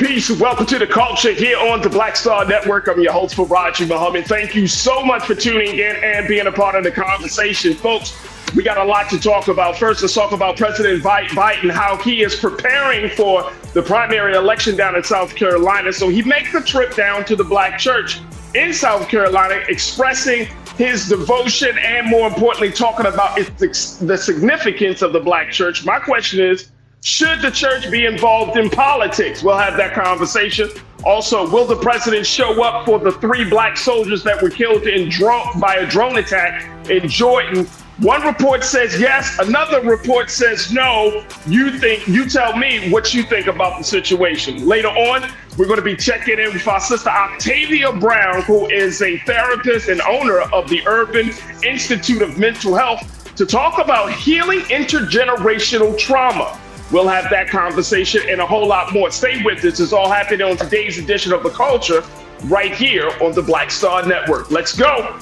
Peace. Welcome to the culture here on the Black Star Network. I'm your host, Faraji Muhammad. Thank you so much for tuning in and being a part of the conversation. Folks, we got a lot to talk about. First, let's talk about President Biden, how he is preparing for the primary election down in South Carolina. So he makes the trip down to the Black church in South Carolina, expressing his devotion and, more importantly, talking about the significance of the Black church. My question is, should the church be involved in politics? We'll have that conversation. Also, will the president show up for the 3 Black soldiers that were killed by a drone attack in Jordan? One report says yes, another report says no. You tell me what you think about the situation. Later on, we're going to be checking in with our sister Octavia Brown, who is a therapist and owner of the Urban Institute of Mental Health, to talk about healing intergenerational trauma. We'll have that conversation and a whole lot more. Stay with us. It's all happening on today's edition of The Culture right here on the Black Star Network. Let's go.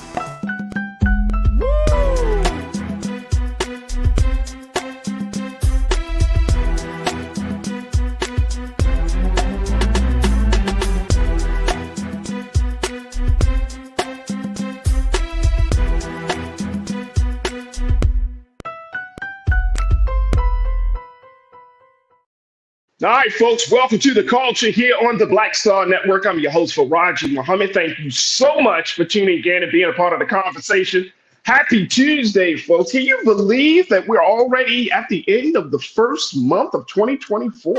All right, folks, welcome to the culture here on the Black Star Network. I'm your host, Faraji Muhammad. Thank you so much for tuning in and being a part of the conversation. Happy Tuesday, folks. Can you believe that we're already at the end of the first month of 2024?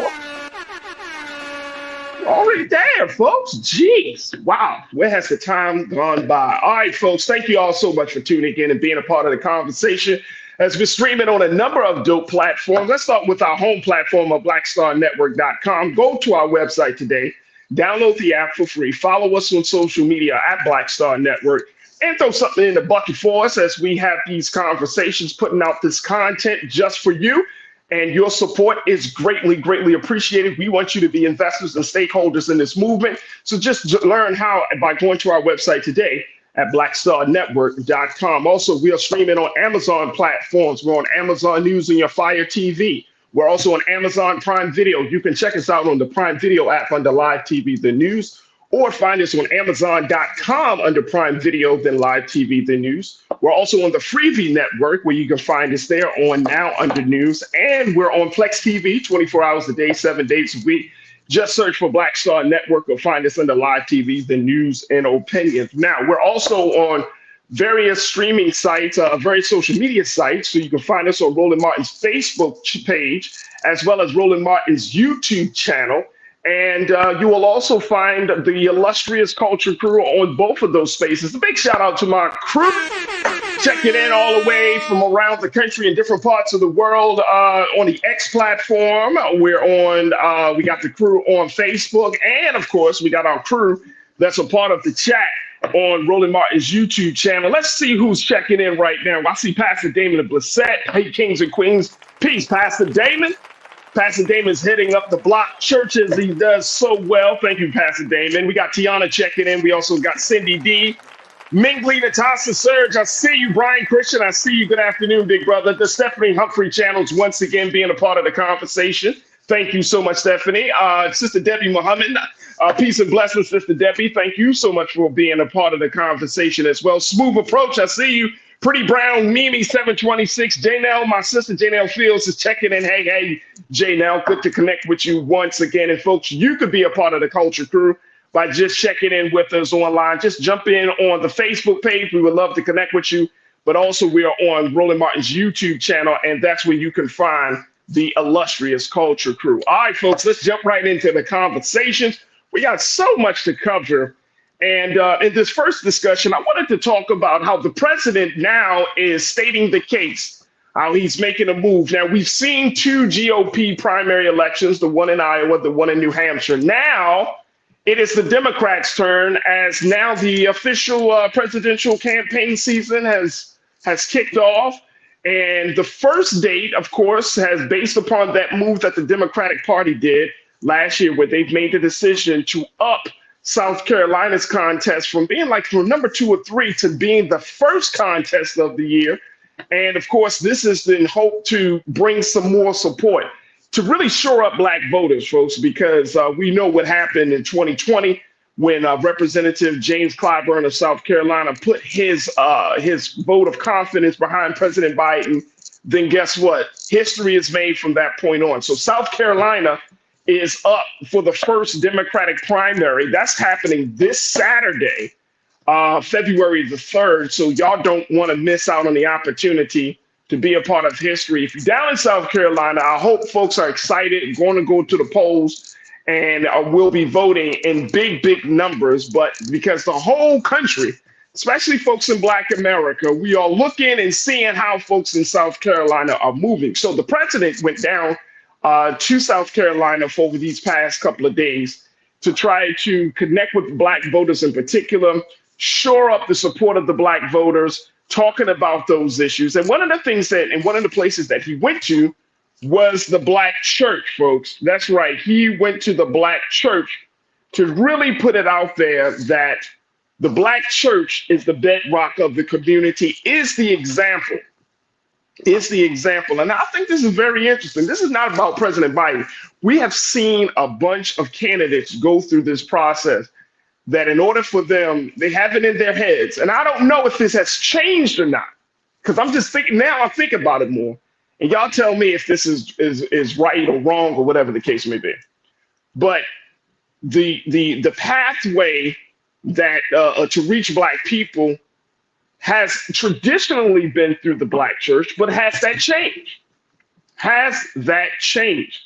Already there, folks. Jeez. Wow. Where has the time gone by? All right, folks, thank you all so much for tuning in and being a part of the conversation. As we're streaming on a number of dope platforms, let's start with our home platform of blackstarnetwork.com. Go to our website today, download the app for free, follow us on social media at Black Star Network, and throw something in the bucket for us as we have these conversations, putting out this content just for you. And your support is greatly, greatly appreciated. We want you to be investors and stakeholders in this movement. So just learn how by going to our website today at blackstarnetwork.com. Also, we are streaming on Amazon platforms. We're on Amazon News and your Fire TV. We're also on Amazon Prime Video. You can check us out on the Prime Video app under Live TV, The News, or find us on Amazon.com under Prime Video, then Live TV, The News. We're also on the Freevee Network, where you can find us there on Now under News. And we're on Plex TV 24 hours a day, 7 days a week. Just search for Black Star Network or find us under Live TV, The News, and Opinions. Now, we're also on various streaming sites, various social media sites. So you can find us on Roland Martin's Facebook page, as well as Roland Martin's YouTube channel. And you will also find the illustrious Culture Crew on both of those spaces. A big shout out to my crew, checking in all the way from around the country in different parts of the world on the X platform. We're on, we got the crew on Facebook. And of course, we got our crew that's a part of the chat on Roland Martin's YouTube channel. Let's see who's checking in right now. I see Pastor Damon Blissett. Hey, Kings and Queens. Peace, Pastor Damon. Pastor Damon's hitting up the Block church as he does so well. Thank you, Pastor Damon. We got Tiana checking in. We also got Cindy D. Mingley, Natasha Surge, I see you. Brian Christian, I see you. Good afternoon, big brother. The Stephanie Humphrey channels once again being a part of the conversation. Thank you so much, Stephanie. Sister Debbie Muhammad, peace and blessings, Sister Debbie. Thank you so much for being a part of the conversation as well. Smooth Approach, I see you. Pretty Brown, Mimi 726, Janelle, my sister Janelle Fields is checking in. Hey, Janelle, good to connect with you once again. And folks, you could be a part of the Culture Crew by just checking in with us online. Just jump in on the Facebook page. We would love to connect with you. But also we are on Roland Martin's YouTube channel, and that's where you can find the illustrious Culture Crew. All right, folks, let's jump right into the conversation. We got so much to cover. And in this first discussion, I wanted to talk about how the president now is stating the case, how he's making a move. Now, we've seen 2 GOP primary elections, the one in Iowa, the one in New Hampshire. Now, it is the Democrats' turn, as now the official presidential campaign season has kicked off. And the first date, of course, has based upon that move that the Democratic Party did last year, where they've made the decision to up South Carolina's contest from being like from number 2 or 3 to being the first contest of the year. And of course, this is in hope to bring some more support. to really shore up black voters, folks, because we know what happened in 2020 when Representative James Clyburn of South Carolina put his vote of confidence behind President Biden. Then guess what? History is made from that point on. So South Carolina is up for the first Democratic primary. That's happening this Saturday, February the 3rd. So y'all don't want to miss out on the opportunity to be a part of history. If you're down in South Carolina, I hope folks are excited, going to go to the polls, and will be voting in big, big numbers. But because the whole country, especially folks in Black America, we are looking and seeing how folks in South Carolina are moving. So the president went down to South Carolina for over these past couple of days to try to connect with Black voters in particular, shore up the support of the Black voters, talking about those issues. And one of the things and one of the places that he went to was the Black church, folks. That's right. He went to the Black church to really put it out there that the Black church is the bedrock of the community, is the example. And I think this is very interesting. This is not about President Biden. We have seen a bunch of candidates go through this process that in order for them, they have it in their heads. And I don't know if this has changed or not, because I'm just thinking now, I think about it more. And y'all tell me if this is right or wrong or whatever the case may be. But the pathway that to reach Black people has traditionally been through the Black church, but has that changed? Has that changed?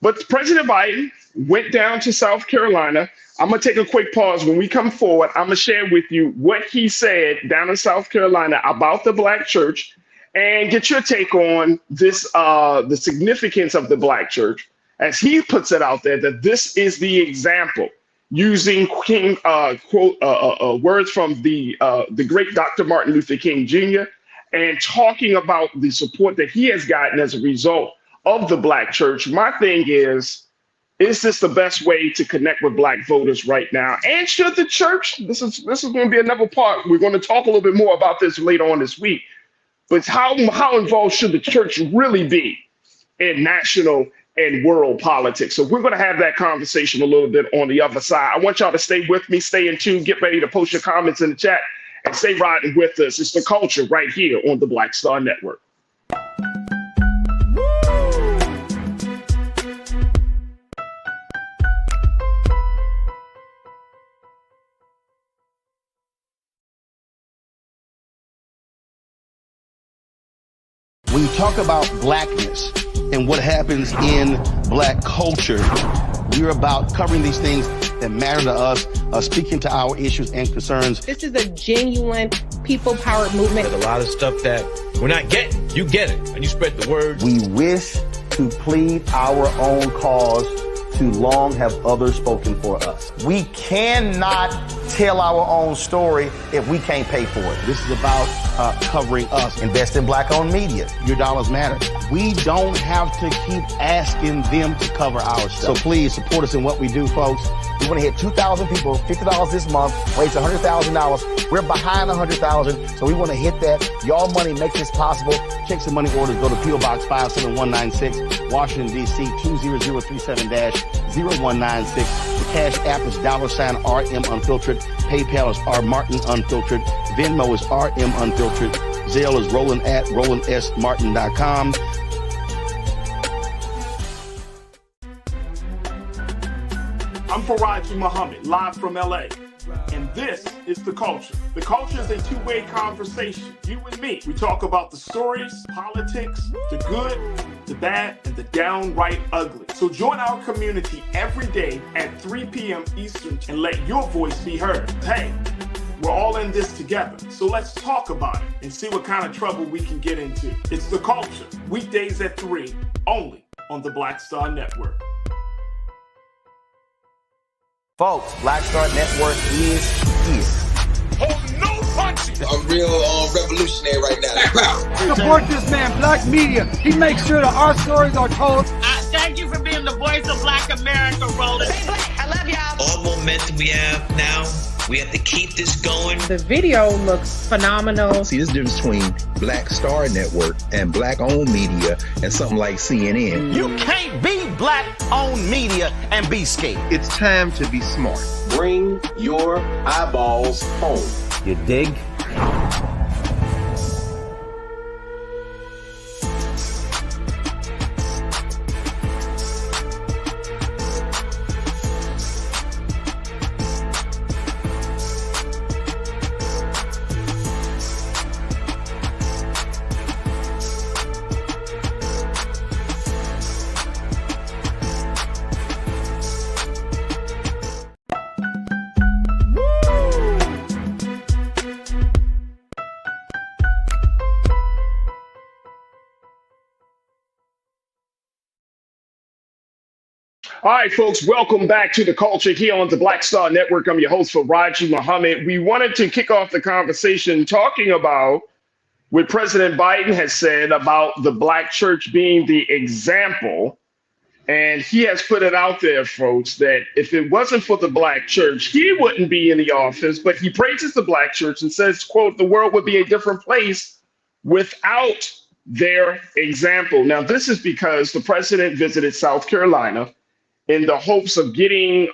But President Biden went down to South Carolina. I'm going to take a quick pause. When we come forward, I'm going to share with you what he said down in South Carolina about the Black church and get your take on this, the significance of the Black church, as he puts it out there, that this is the example, using King words from the great Dr. Martin Luther King Jr. and talking about the support that he has gotten as a result of the Black church. My thing is this the best way to connect with Black voters right now? And should the church, this is going to be another part. We're going to talk a little bit more about this later on this week. But how involved should the church really be in national and world politics? So we're going to have that conversation a little bit on the other side. I want y'all to stay with me, stay in tune, get ready to post your comments in the chat, and stay riding with us. It's The Culture right here on the Black Star Network. When you talk about Blackness and what happens in Black culture, we're about covering these things that matter to us, speaking to our issues and concerns. This is a genuine people-powered movement. There's a lot of stuff that we're not getting. You get it, and you spread the word. We wish to plead our own cause. Too long have others spoken for us. We cannot tell our own story if we can't pay for it. This is about covering us. Invest in Black-owned media. Your dollars matter. We don't have to keep asking them to cover our stuff. So please support us in what we do, folks. We want to hit 2,000 people, $50 this month, raise $100,000. We're behind 100,000, so we want to hit that. Y'all money makes this possible. Check some money orders. Go to P.O. Box 57196, Washington, D.C. 20037-0196. The Cash App is $RM Unfiltered. PayPal is R Martin Unfiltered. Venmo is RM Unfiltered. Zelle is Roland at RolandSMartin.com. I'm Faraji Muhammad, live from LA. And this is The Culture. The Culture is a two-way conversation. You and me. We talk about the stories, politics, the good, the bad, and the downright ugly. So join our community every day at 3 p.m. Eastern and let your voice be heard. Hey, we're all in this together. So let's talk about it and see what kind of trouble we can get into. It's The Culture, weekdays at 3, only on the Black Star Network. Folks, Black Star Network is here. Oh, no punching! I'm real revolutionary right now. Support this man, Black Media. He makes sure that our stories are told. Thank you for being the voice of Black America, Roland. Stay Black. I love y'all. All momentum we have now We have to keep this going. The video looks phenomenal. See, there's a difference between Black Star Network and Black-owned media and something like CNN. You can't be black-owned media and be scared. It's time to be smart. Bring your eyeballs home. You dig? All right, folks, welcome back to The Culture here on the Black Star Network. I'm your host, Faraji Muhammad. We wanted to kick off the conversation talking about what President Biden has said about the Black church being the example. And he has put it out there, folks, that if it wasn't for the Black church, he wouldn't be in the office. But he praises the Black church and says, quote, the world would be a different place without their example. Now, this is because the president visited South Carolina in the hopes of getting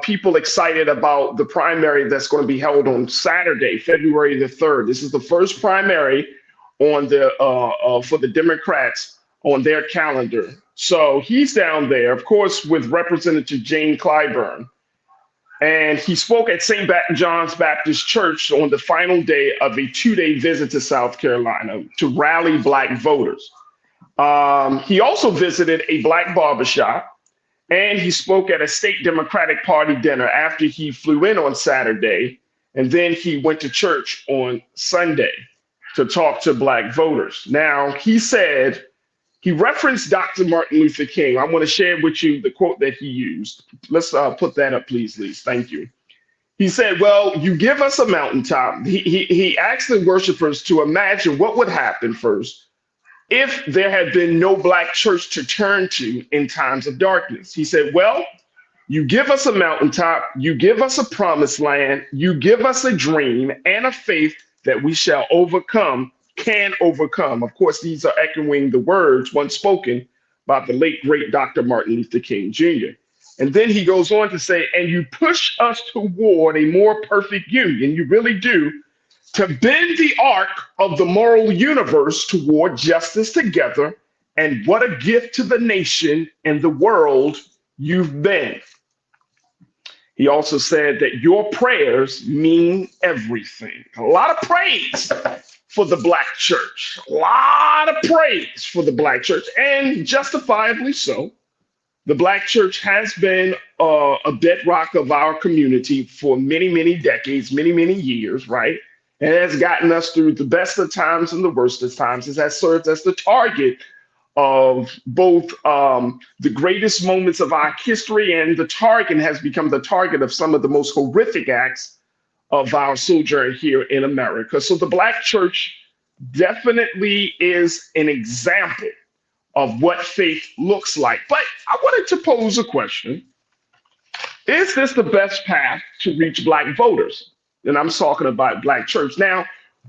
people excited about the primary that's going to be held on Saturday, February the 3rd. This is the first primary on the for the Democrats on their calendar. So he's down there, of course, with Representative Jane Clyburn. And he spoke at St. John's Baptist Church on the final day of a 2-day visit to South Carolina to rally Black voters. He also visited a Black barbershop. And he spoke at a state Democratic Party dinner after he flew in on Saturday. And then he went to church on Sunday to talk to Black voters. Now, he said, he referenced Dr. Martin Luther King. I want to share with you the quote that he used. Let's put that up, please, Lise. Thank you. He said, well, you give us a mountaintop. He asked the worshipers to imagine what would happen first if there had been no Black church to turn to in times of darkness. He said, well, you give us a mountaintop, you give us a promised land, you give us a dream and a faith that we shall overcome, can overcome. Of course, these are echoing the words once spoken by the late, great Dr. Martin Luther King Jr. And then he goes on to say, and you push us toward a more perfect union, you really do, to bend the arc of the moral universe toward justice together. And what a gift to the nation and the world you've been. He also said that your prayers mean everything. A lot of praise for the Black church. A lot of praise for the Black church, and justifiably so. The Black church has been a bedrock of our community for many, many decades, many, many years, right? And it has gotten us through the best of times and the worst of times. It has served as the target of both the greatest moments of our history, and the target has become the target of some of the most horrific acts of our sojourn here in America. So the Black church definitely is an example of what faith looks like. But I wanted to pose a question. Is this the best path to reach Black voters? And I'm talking about Black church. Now,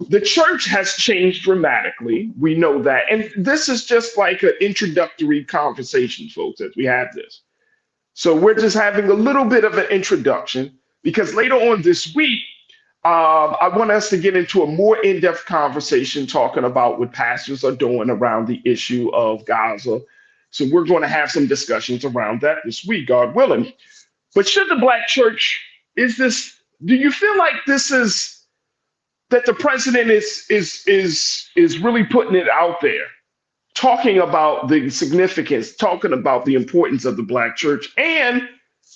the church has changed dramatically. We know that. And this is just like an introductory conversation, folks, as we have this. So we're just having a little bit of an introduction, because later on this week, I want us to get into a more in-depth conversation talking about what pastors are doing around the issue of Gaza. So we're going to have some discussions around that this week, God willing. But should the Black church, do you feel like this is that the president is really putting it out there, talking about the significance, talking about the importance of the Black church? And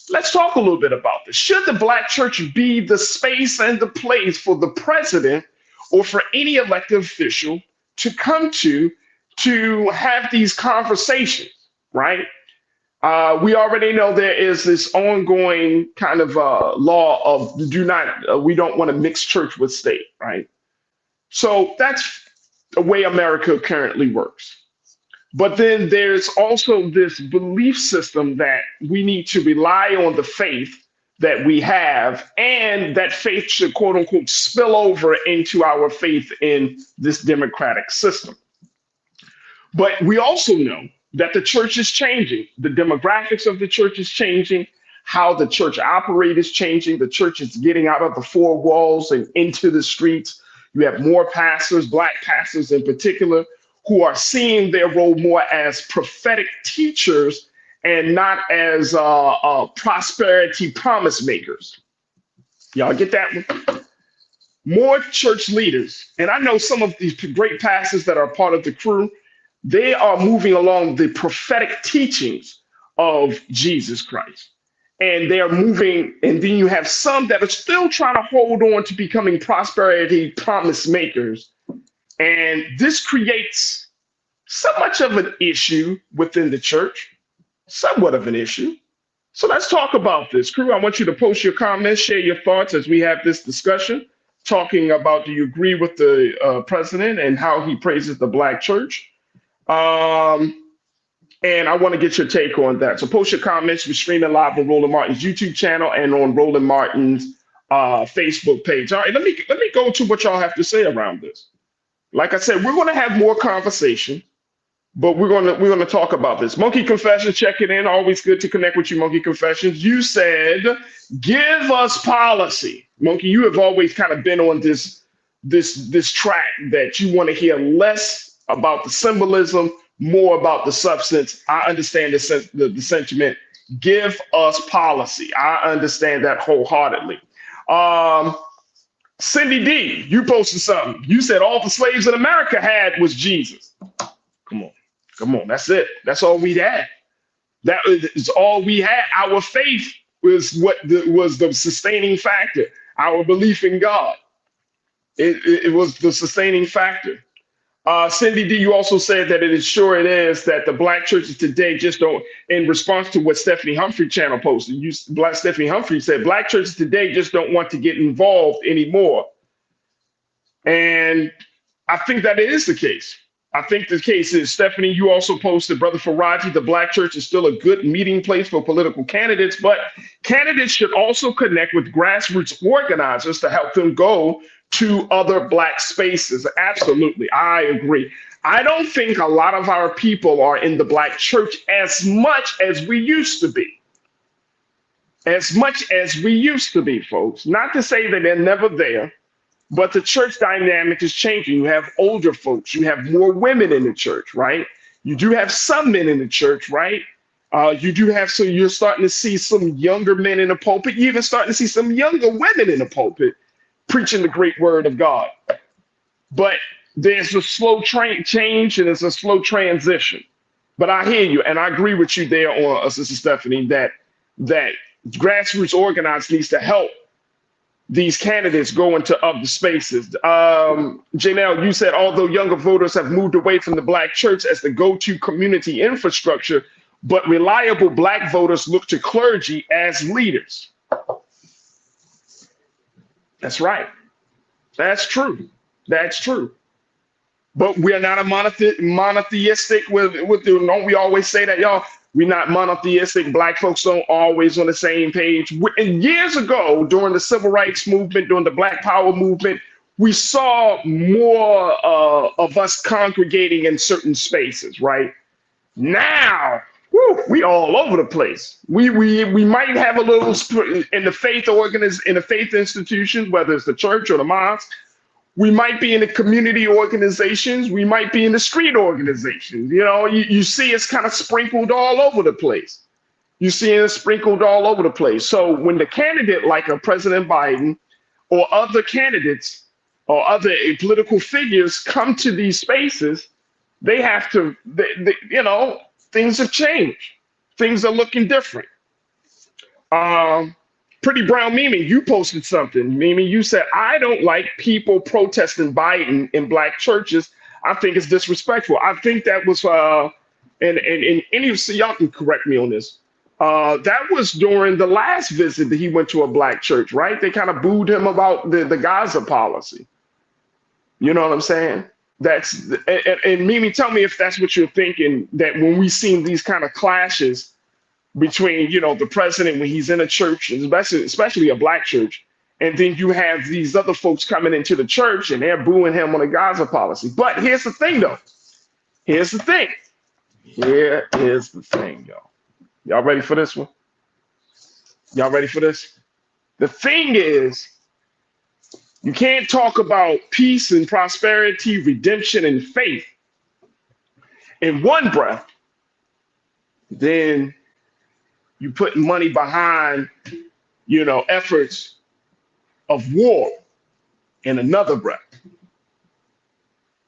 let's talk a little bit about this. Should the Black church be the space and the place for the president or for any elected official to come to have these conversations, right? We already know there is this ongoing kind of law of we don't want to mix church with state, right? So that's the way America currently works. But then there's also this belief system that we need to rely on the faith that we have, and that faith should, quote unquote, spill over into our faith in this democratic system. But we also know that the church is changing. The demographics of the church is changing. How the church operates is changing. The church is getting out of the four walls and into the streets. You have more pastors, Black pastors in particular, who are seeing their role more as prophetic teachers and not as prosperity promise makers. Y'all get that one? More church leaders, and I know some of these great pastors that are part of the crew, they are moving along the prophetic teachings of Jesus Christ. And they are moving, and then you have some that are still trying to hold on to becoming prosperity promise makers. And this creates so much of an issue within the church, somewhat of an issue. So let's talk about this. Crew, I want you to post your comments, share your thoughts as we have this discussion, talking about, do you agree with the president and how he praises the Black church? And I want to get your take on that. So post your comments. We're streaming live on Roland Martin's YouTube channel and on Roland Martin's Facebook page. All right, let me go to what y'all have to say around this. Like I said, we're going to have more conversation, but we're going to talk about this. Monkey Confessions checking in. Always good to connect with you, Monkey Confessions. You said, give us policy. Monkey, you have always kind of been on this track that you want to hear less about the symbolism, more about the substance. I understand the sentiment. Give us policy. I understand that wholeheartedly. Cindy D, you posted something. You said all the slaves in America had was Jesus. Come on. That's it. That's all we had. That is all we had. Our faith was was the sustaining factor. Our belief in God. It was the sustaining factor. Cindy D, you also said that it is that the Black churches today just don't, in response to what Stephanie Humphrey channel posted, Stephanie Humphrey said, Black churches today just don't want to get involved anymore. And I think that it is the case. I think the case is, Stephanie, you also posted, Brother Faraji, the Black church is still a good meeting place for political candidates, but candidates should also connect with grassroots organizers to help them go to other Black spaces. Absolutely. I agree. I don't think a lot of our people are in the Black church as much as we used to be. As much as we used to be, folks. Not to say that they're never there, but the church dynamic is changing. You have older folks. You have more women in the church, right? You do have some men in the church, right? You do have, so you're starting to see some younger men in the pulpit. You're even starting to see some younger women in the pulpit preaching the great word of God. But there's a slow change and it's a slow transition. But I hear you, and I agree with you there on Sister Stephanie, that grassroots organizers needs to help these candidates go into other spaces. Janelle, you said, although younger voters have moved away from the Black church as the go-to community infrastructure, but reliable Black voters look to clergy as leaders. That's right. That's true. That's true. But we're not a monotheistic don't we always say that, y'all? We're not monotheistic. Black folks don't always on the same page. And years ago, during the civil rights movement, during the Black Power movement, we saw more of us congregating in certain spaces, right? Now, we all over the place. We might have a little in the faith institutions, whether it's the church or the mosque. We might be in the community organizations. We might be in the street organizations. You know, you see it's kind of sprinkled all over the place. You see it sprinkled all over the place. So when the candidate like a President Biden or other candidates or other political figures come to these spaces, they have to, things have changed. Things are looking different. Pretty Brown Mimi, you posted something. Mimi, you said, I don't like people protesting Biden in Black churches. I think it's disrespectful. I think that was, and any of y'all can correct me on this. That was during the last visit that he went to a Black church, right? They kind of booed him about the Gaza policy. You know what I'm saying? And Mimi, tell me if that's what you're thinking, that when we seen these kind of clashes, between, the president when he's in a church, and especially a black church, and then you have these other folks coming into the church and they're booing him on a Gaza policy. But here's the thing, though. Here's the thing. Here is the thing, y'all. Y'all ready for this one? Y'all ready for this? The thing is, you can't talk about peace and prosperity, redemption and faith in one breath, then you put money behind, efforts of war in another breath.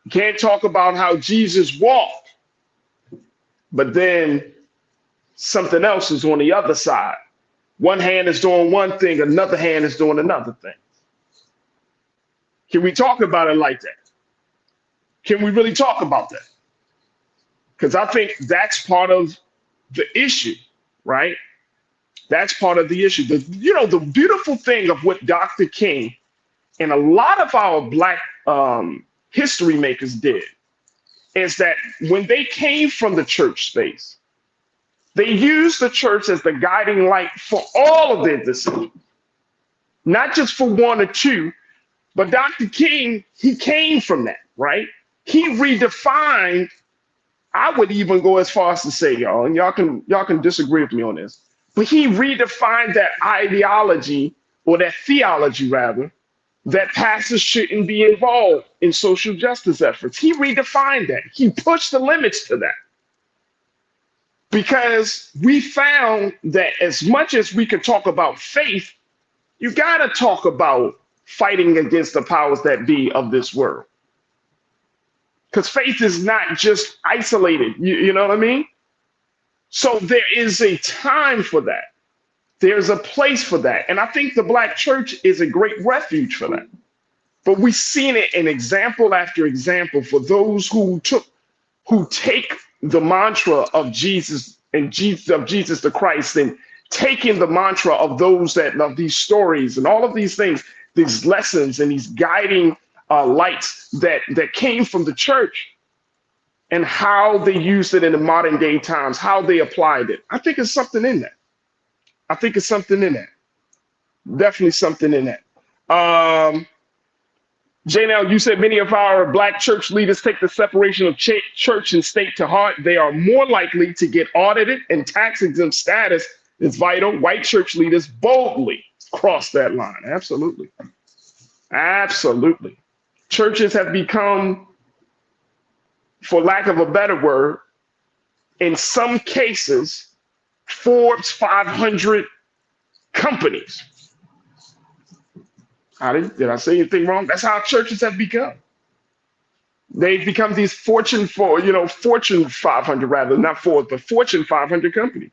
You can't talk about how Jesus walked, but then something else is on the other side. One hand is doing one thing, another hand is doing another thing. Can we talk about it like that? Can we really talk about that? Because I think that's part of the issue, right? That's part of the issue. The beautiful thing of what Dr. King and a lot of our Black history makers did is that when they came from the church space, they used the church as the guiding light for all of their decisions, not just for one or two. But Dr. King, he came from that, right? He redefined, I would even go as far as to say, y'all, and y'all can disagree with me on this, but he redefined that ideology, or that theology rather, that pastors shouldn't be involved in social justice efforts. He redefined that. He pushed the limits to that. Because we found that as much as we can talk about faith, you got to talk about fighting against the powers that be of this world. Because faith is not just isolated, you know what I mean? So there is a time for that. There's a place for that. And I think the Black church is a great refuge for that. But we've seen it in example after example for those who take the mantra of Jesus and Jesus the Christ, and taking the mantra of of these stories and all of these things, these lessons and these guiding lights that came from the church, and how they used it in the modern day times, how they applied it. I think it's something in that. Definitely something in that. Janelle, you said many of our Black church leaders take the separation of church and state to heart. They are more likely to get audited, and tax exempt status is vital. White church leaders boldly cross that line. Absolutely. Absolutely. Churches have become, for lack of a better word, in some cases, Forbes 500 companies. Did I say anything wrong? That's how churches have become. They've become these Fortune 500 rather, not Forbes, but Fortune 500 companies,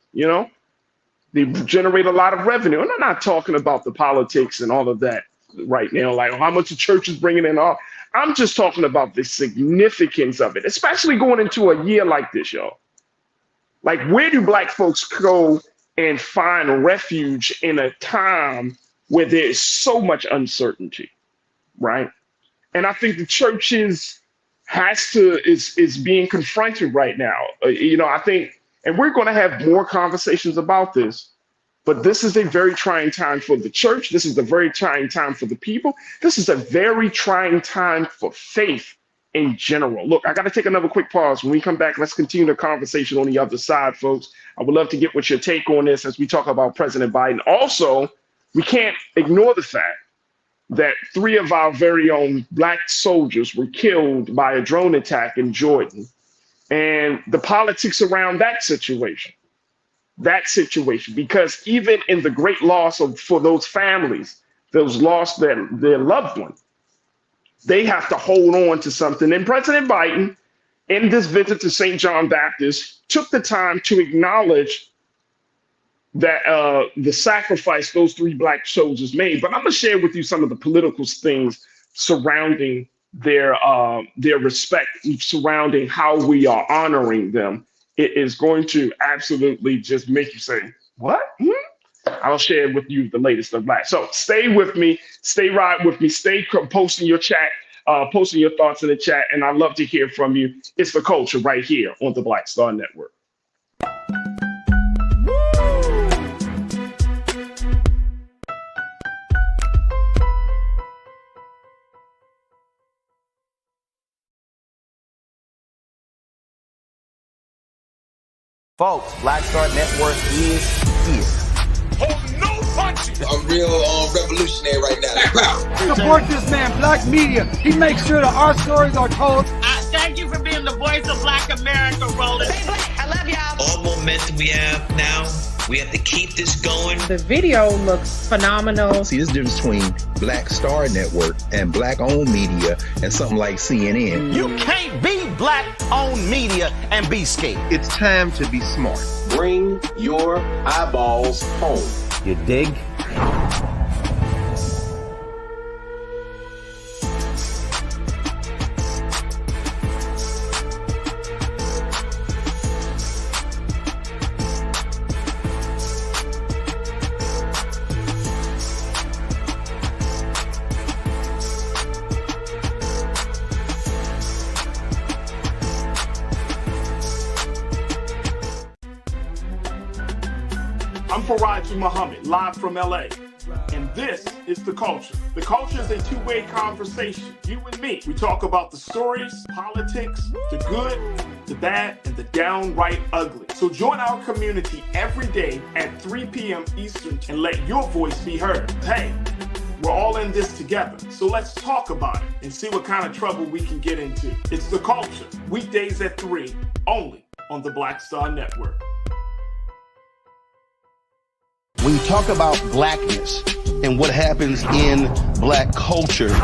They generate a lot of revenue. And I'm not talking about the politics and all of that right now, like how much the church is bringing in. I'm just talking about the significance of it, especially going into a year like this, y'all. Like, where do Black folks go and find refuge in a time where there is so much uncertainty, right? And I think the church is being confronted right now. I think, and we're going to have more conversations about this, but this is a very trying time for the church. This is a very trying time for the people. This is a very trying time for faith in general. Look, I got to take another quick pause. When we come back, let's continue the conversation on the other side, folks. I would love to get what your take on this as we talk about President Biden. Also, we can't ignore the fact that 3 of our very own Black soldiers were killed by a drone attack in Jordan, and the politics around that situation, because even in the great loss for those families, those lost their loved one, they have to hold on to something. And President Biden, in this visit to St. John Baptist, took the time to acknowledge that the sacrifice those 3 Black soldiers made. But I'm gonna share with you some of the political things surrounding their respect, surrounding how we are honoring them. It is going to absolutely just make you say, what? I'll share with you the latest of that. So stay with me, stay right with me, stay posting your chat, posting your thoughts in the chat, and I'd love to hear from you. It's The Culture right here on the Black Star Network. Folks, Black Star Network is here. Hold no punches. I'm real revolutionary right now. Support this man, Black Media. He makes sure that our stories are told. Thank you for being the voice of Black America, Roland. Stay black. I love y'all. All momentum we have now, we have to keep this going. The video looks phenomenal. See, this difference between Black Star Network and black-owned media and something like CNN. You can't be black-owned media and be scared. It's time to be smart. Bring your eyeballs home. You dig? I'm Faraji Muhammad, live from LA. And this is The Culture. The Culture is a two-way conversation. You and me. We talk about the stories, politics, the good, the bad, and the downright ugly. So join our community every day at 3 p.m. Eastern and let your voice be heard. Hey, we're all in this together. So let's talk about it and see what kind of trouble we can get into. It's The Culture. Weekdays at 3, only on the Black Star Network. When you talk about blackness and what happens in black culture,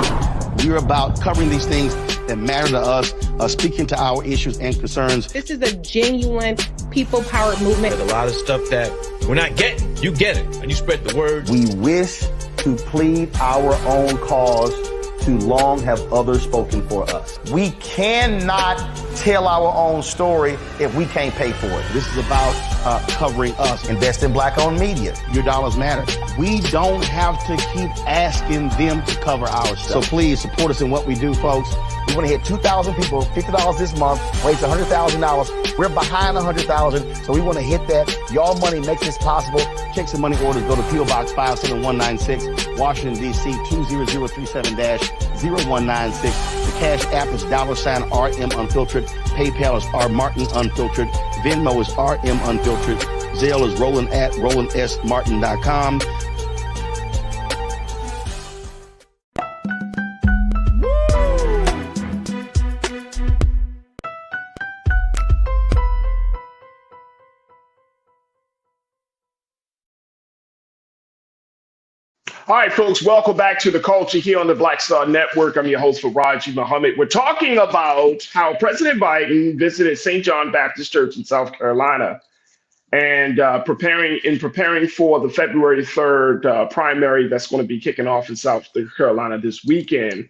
we're about covering these things that matter to us, speaking to our issues and concerns. This is a genuine people-powered movement. There's a lot of stuff that we're not getting. You get it, and you spread the word. We wish to plead our own cause. Too long have others spoken for us. We cannot tell our own story if we can't pay for it. This is about covering us. Invest in black-owned media. Your dollars matter. We don't have to keep asking them to cover our stuff. So please support us in what we do, folks. We want to hit 2,000 people, $50 this month, raise $100,000. We're behind 100,000, so we want to hit that. Your money makes this possible. Check some money orders. Go to P.O. Box 57196, Washington, D.C. 20037-0196. The Cash App is $RM Unfiltered. PayPal is R Martin Unfiltered. Venmo is RM Unfiltered. Zelle is Roland at RolandSMartin.com. All right, folks, welcome back to The Culture here on the Black Star Network. I'm your host, Faraji Muhammad. We're talking about how President Biden visited St. John Baptist Church in South Carolina and preparing for the February 3rd primary that's going to be kicking off in South Carolina this weekend.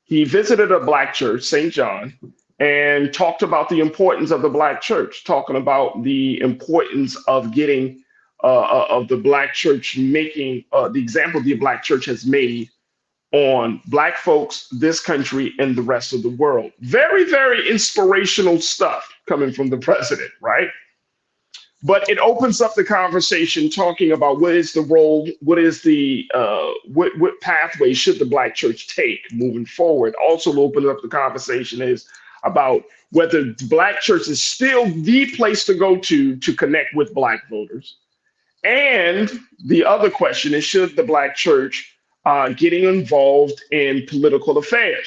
He visited a black church, St. John, and talked about the importance of the black church, talking about the importance of getting of the black church making the example the black church has made on black folks, this country, and the rest of the world. Very, very inspirational stuff coming from the president, right? But it opens up the conversation talking about what is the role, what is the, what pathway should the black church take moving forward. Also opening up the conversation is about whether the black church is still the place to go to connect with black voters. And the other question is, should the black church getting involved in political affairs,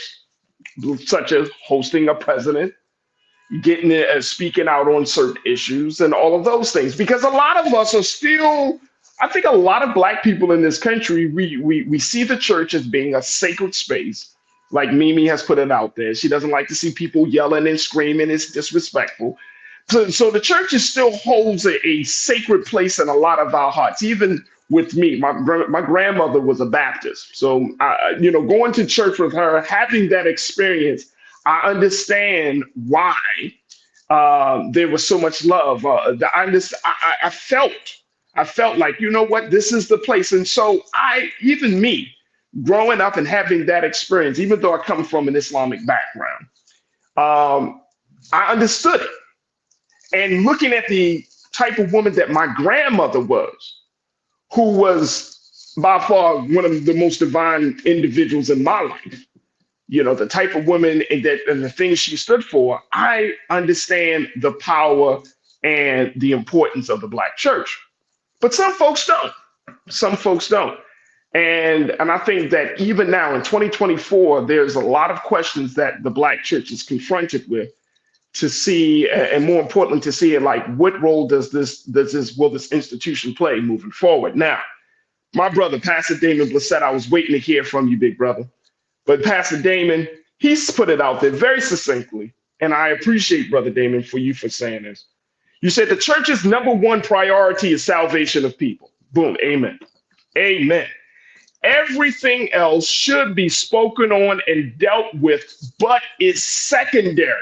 such as hosting a president, getting speaking out on certain issues and all of those things? Because a lot of us are still, I think a lot of black people in this country, we see the church as being a sacred space. Like Mimi has put it out there. She doesn't like to see people yelling and screaming. It's disrespectful. So the church still holds a sacred place in a lot of our hearts. Even with me, my grandmother was a Baptist. So, going to church with her, having that experience, I understand why there was so much love. I felt like, you know what, this is the place. And so even me, growing up and having that experience, even though I come from an Islamic background, I understood it. And looking at the type of woman that my grandmother was, who was by far one of the most divine individuals in my life, the type of woman and the things she stood for, I understand the power and the importance of the Black church. But some folks don't. Some folks don't. And I think that even now in 2024, there's a lot of questions that the Black church is confronted with to see, and more importantly, to see like what role will this institution play moving forward. Now, my brother, Pastor Damon Blissett, I was waiting to hear from you, big brother. But Pastor Damon, he's put it out there very succinctly. And I appreciate Brother Damon for saying this. You said the church's number one priority is salvation of people. Boom. Amen. Amen. Everything else should be spoken on and dealt with, but is secondary.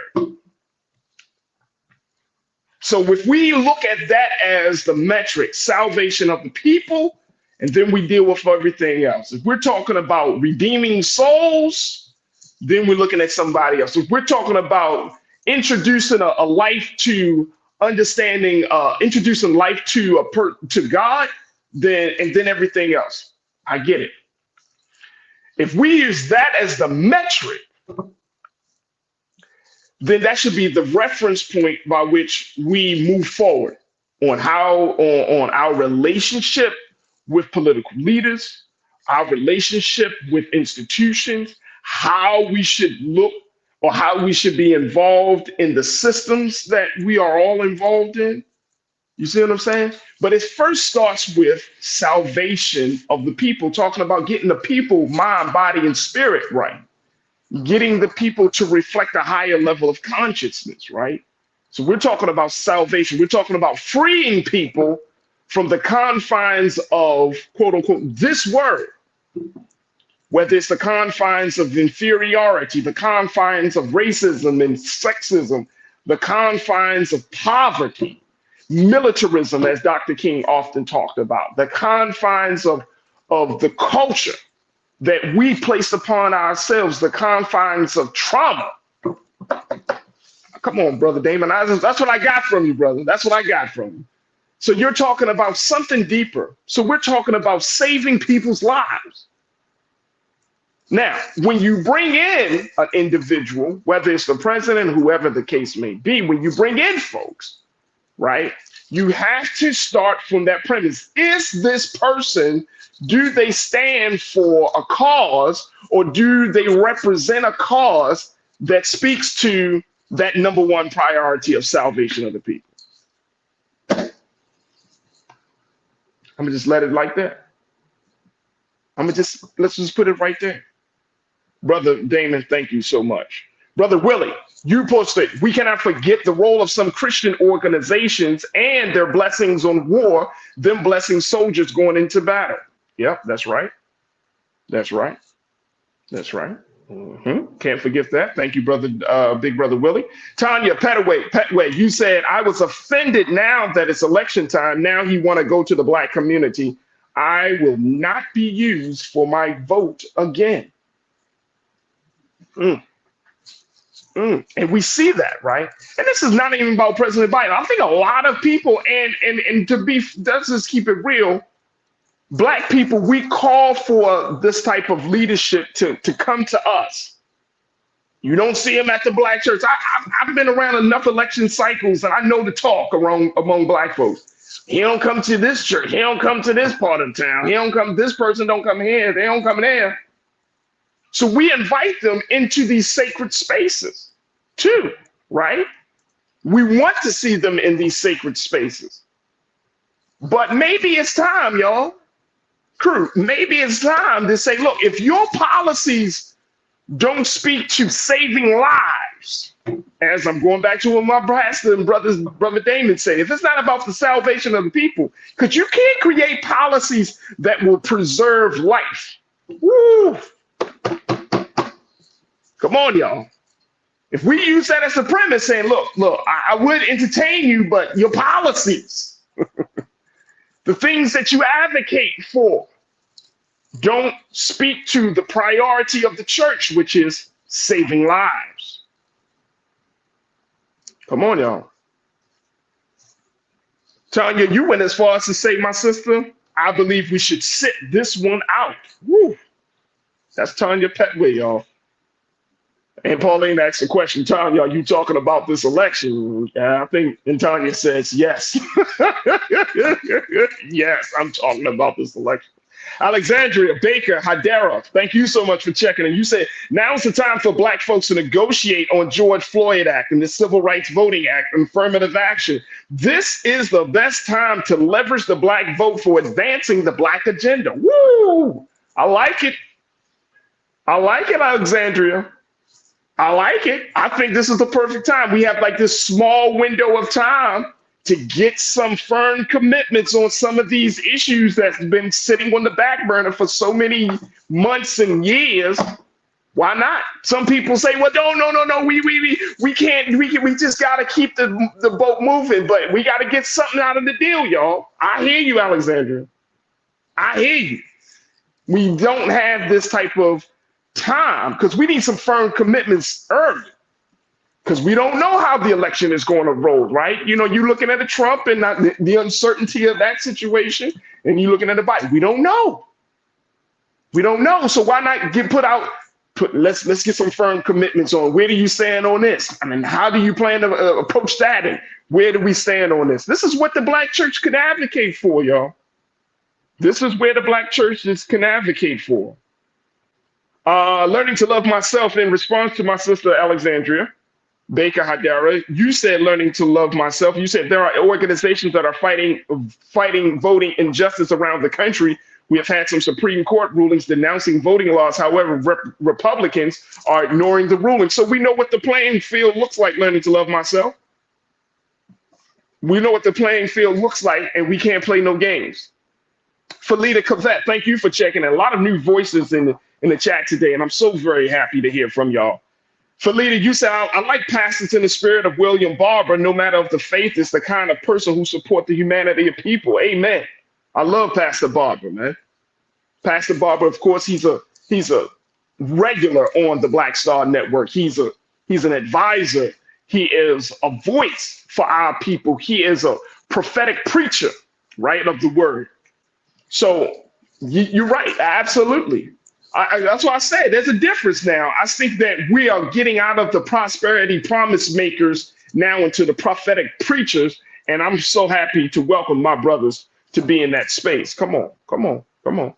So if we look at that as the metric, salvation of the people, and then we deal with everything else. If we're talking about redeeming souls, then we're looking at somebody else. If we're talking about introducing a life to understanding, introducing life to God, then everything else. I get it. If we use that as the metric, then that should be the reference point by which we move forward on on our relationship with political leaders, our relationship with institutions, how we should look or how we should be involved in the systems that we are all involved in. You see what I'm saying? But it first starts with salvation of the people, talking about getting the people, mind, body, and spirit right. Getting the people to reflect a higher level of consciousness, right? So we're talking about salvation. We're talking about freeing people from the confines of, quote unquote, this word, whether it's the confines of inferiority, the confines of racism and sexism, the confines of poverty, militarism, as Dr. King often talked about, the confines of the culture that we place upon ourselves, the confines of trauma. Come on, Brother Damon. That's what I got from you, brother. That's what I got from you. So you're talking about something deeper. So we're talking about saving people's lives. Now, when you bring in an individual, whether it's the president, whoever the case may be, when you bring in folks, right, you have to start from that premise. Is this person, do they stand for a cause, or do they represent a cause that speaks to that number one priority of salvation of the people? I'm gonna just let it like that. Let's just put it right there. Brother Damon, thank you so much. Brother Willie, you posted, we cannot forget the role of some Christian organizations and their blessings on war, them blessing soldiers going into battle. Yep, that's right. That's right. That's right. Can't forget that. Thank you, brother, big brother Willie. Tanya Petway, you said, I was offended now that it's election time. Now he want to go to the Black community. I will not be used for my vote again. And we see that, right? And this is not even about President Biden. I think a lot of people, and to be, let's just keep it real, Black people, we call for this type of leadership to come to us. You don't see them at the Black church. I've been around enough election cycles, and I know the talk among Black folks. He don't come to this church. He don't come to this part of town. He don't come. This person don't come here. They don't come there. So we invite them into these sacred spaces too, right? We want to see them in these sacred spaces. But maybe it's time, y'all. Crew, maybe it's time to say, look, if your policies don't speak to saving lives, as I'm going back to what my pastor and brother Damon said, if it's not about the salvation of the people, because you can't create policies that will preserve life. Woo! Come on, y'all. If we use that as the premise, saying, look, I would entertain you, but your policies, the things that you advocate for, don't speak to the priority of the church, which is saving lives. Come on, y'all. Tanya, you went as far as to say, my sister, I believe we should sit this one out. Woo. That's Tanya Petway, y'all. And Pauline asked the question, Tanya, are you talking about this election? I think, and Tanya says, yes. Yes, I'm talking about this election. Alexandria, Baker, Hadera, thank you so much for checking in. You said, now's the time for Black folks to negotiate on George Floyd Act and the Civil Rights Voting Act and affirmative action. This is the best time to leverage the Black vote for advancing the Black agenda. Woo! I like it. I like it, Alexandria. I like it. I think this is the perfect time. We have like this small window of time to get some firm commitments on some of these issues that's been sitting on the back burner for so many months and years. Why not? Some people say, well, no, we can't, we just got to keep the boat moving, but we got to get something out of the deal, y'all. I hear you, Alexandra. I hear you. We don't have this type of time because we need some firm commitments early. Because we don't know how the election is going to roll, right? You know, you're looking at a Trump and the uncertainty of that situation, and you're looking at a Biden. We don't know. We don't know. So why not let's get some firm commitments on where do you stand on this? I mean, how do you plan to approach that? And where do we stand on this? This is what the Black church could advocate for, y'all. This is where the Black churches can advocate for. Learning to love myself in response to my sister, Alexandria. Baker Hadera, you said learning to love myself. You said there are organizations that are fighting voting injustice around the country. We have had some Supreme Court rulings denouncing voting laws. However, Republicans are ignoring the ruling. So we know what the playing field looks like, learning to love myself. We know what the playing field looks like, and we can't play no games. Felita Cavett, thank you for checking in. A lot of new voices in the chat today, and I'm so very happy to hear from y'all. Felita, you said, I like pastors in the spirit of William Barber, no matter of the faith, is the kind of person who support the humanity of people. Amen. I love Pastor Barber, man. Pastor Barber, of course, he's a regular on the Black Star Network. He's an advisor. He is a voice for our people. He is a prophetic preacher, right, of the word. So you're right, absolutely. That's why I said there's a difference now. I think that we are getting out of the prosperity promise makers now into the prophetic preachers, and I'm so happy to welcome my brothers to be in that space. Come on.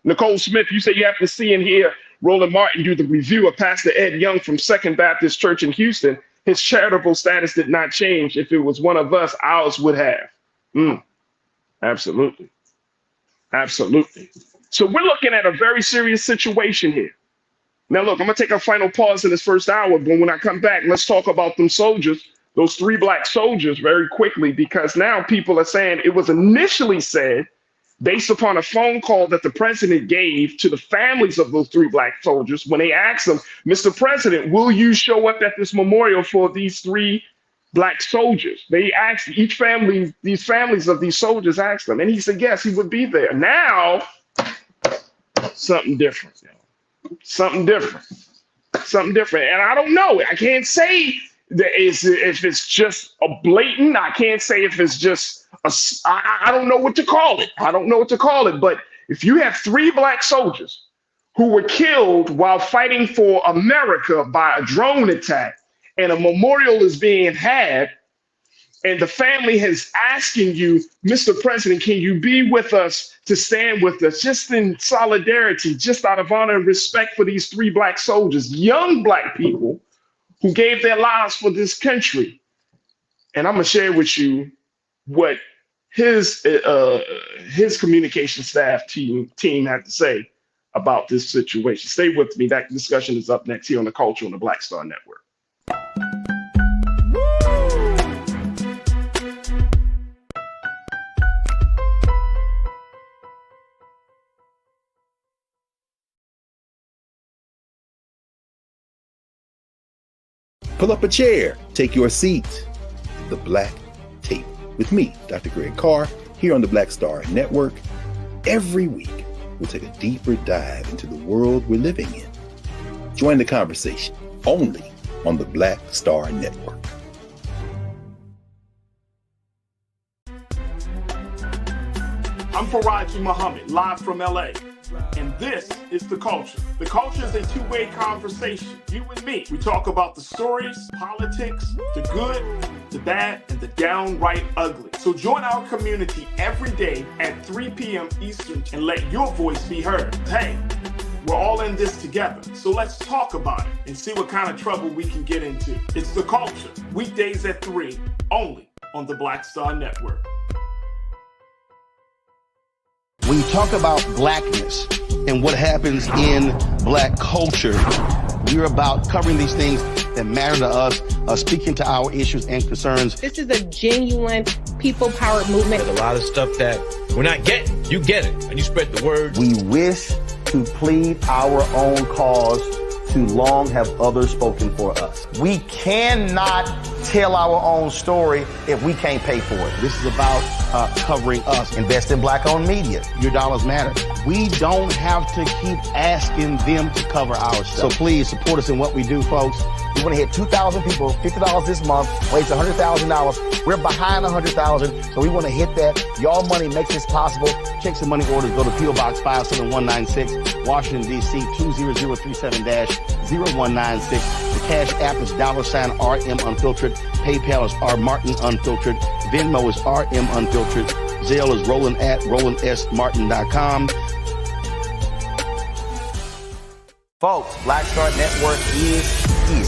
Nicole Smith, you say you have to see and hear Roland Martin do the review of Pastor Ed Young from Second Baptist Church in Houston. His charitable status did not change. If it was one of us, ours would have. Absolutely. So we're looking at a very serious situation here. Now, look, I'm going to take a final pause in this first hour, but when I come back, let's talk about them soldiers, those 3 Black soldiers very quickly, because now people are saying it was initially said based upon a phone call that the president gave to the families of those 3 Black soldiers when they asked them, Mr. President, will you show up at this memorial for these 3 Black soldiers? They asked each family, these families of these soldiers asked them, and he said, yes, he would be there. Now, something different, something different. And I don't know. I can't say that if it's just a blatant. I can't say if it's just I don't know what to call it. But if you have 3 Black soldiers who were killed while fighting for America by a drone attack, and a memorial is being had, and the family is asking you, Mr. President, can you be with us to stand with us just in solidarity, just out of honor and respect for these 3 Black soldiers, young Black people who gave their lives for this country. And I'm going to share with you what his communication staff team had to say about this situation. Stay with me. That discussion is up next here on The Culture on the Black Star Network. Pull up a chair, take your seat. The Black Tape with me, Dr. Greg Carr, here on the Black Star Network. Every week, we'll take a deeper dive into the world we're living in. Join the conversation only on the Black Star Network. I'm Faraji Muhammad, live from LA. And this is The Culture. The Culture is a two-way conversation. You and me. We talk about the stories, politics, the good, the bad, and the downright ugly. So join our community every day at 3 p.m. Eastern and let your voice be heard. Hey, we're all in this together. So let's talk about it and see what kind of trouble we can get into. It's The Culture. Weekdays at 3, only on the Black Star Network. When you talk about blackness and what happens in black culture, we're about covering these things that matter to us, speaking to our issues and concerns. This is a genuine people-powered movement. There's a lot of stuff that we're not getting. You get it, and you spread the word. We wish to plead our own cause. Too long have others spoken for us. We cannot tell our own story if we can't pay for it. This is about covering us. Invest in black-owned media. Your dollars matter. We don't have to keep asking them to cover our stuff. So please support us in what we do, folks. We want to hit 2,000 people, $50 this month, raise $100,000. We're behind 100,000, so we want to hit that. Y'all money makes this possible. Checks and money orders go to P.O. Box 57196, Washington, D.C. 20037-0196. The Cash App is $RM Unfiltered. PayPal is R Martin Unfiltered. Venmo is RM Unfiltered. Zelle is Roland at RolandSMartin.com. Folks, Black Star Network is here.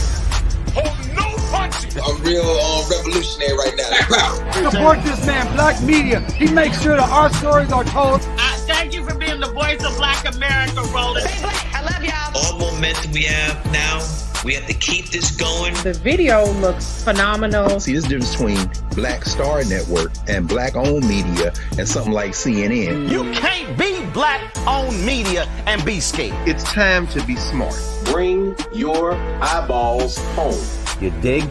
I'm real revolutionary right now. Support this man, Black Media. He makes sure that our stories are told. Thank you for being the voice of Black America, Roland. I love y'all. All momentum we have now, we have to keep this going. The video looks phenomenal. See, this difference between Black Star Network and black-owned media and something like CNN. You can't be black-owned media and be scared. It's time to be smart. Bring your eyeballs home. You dig?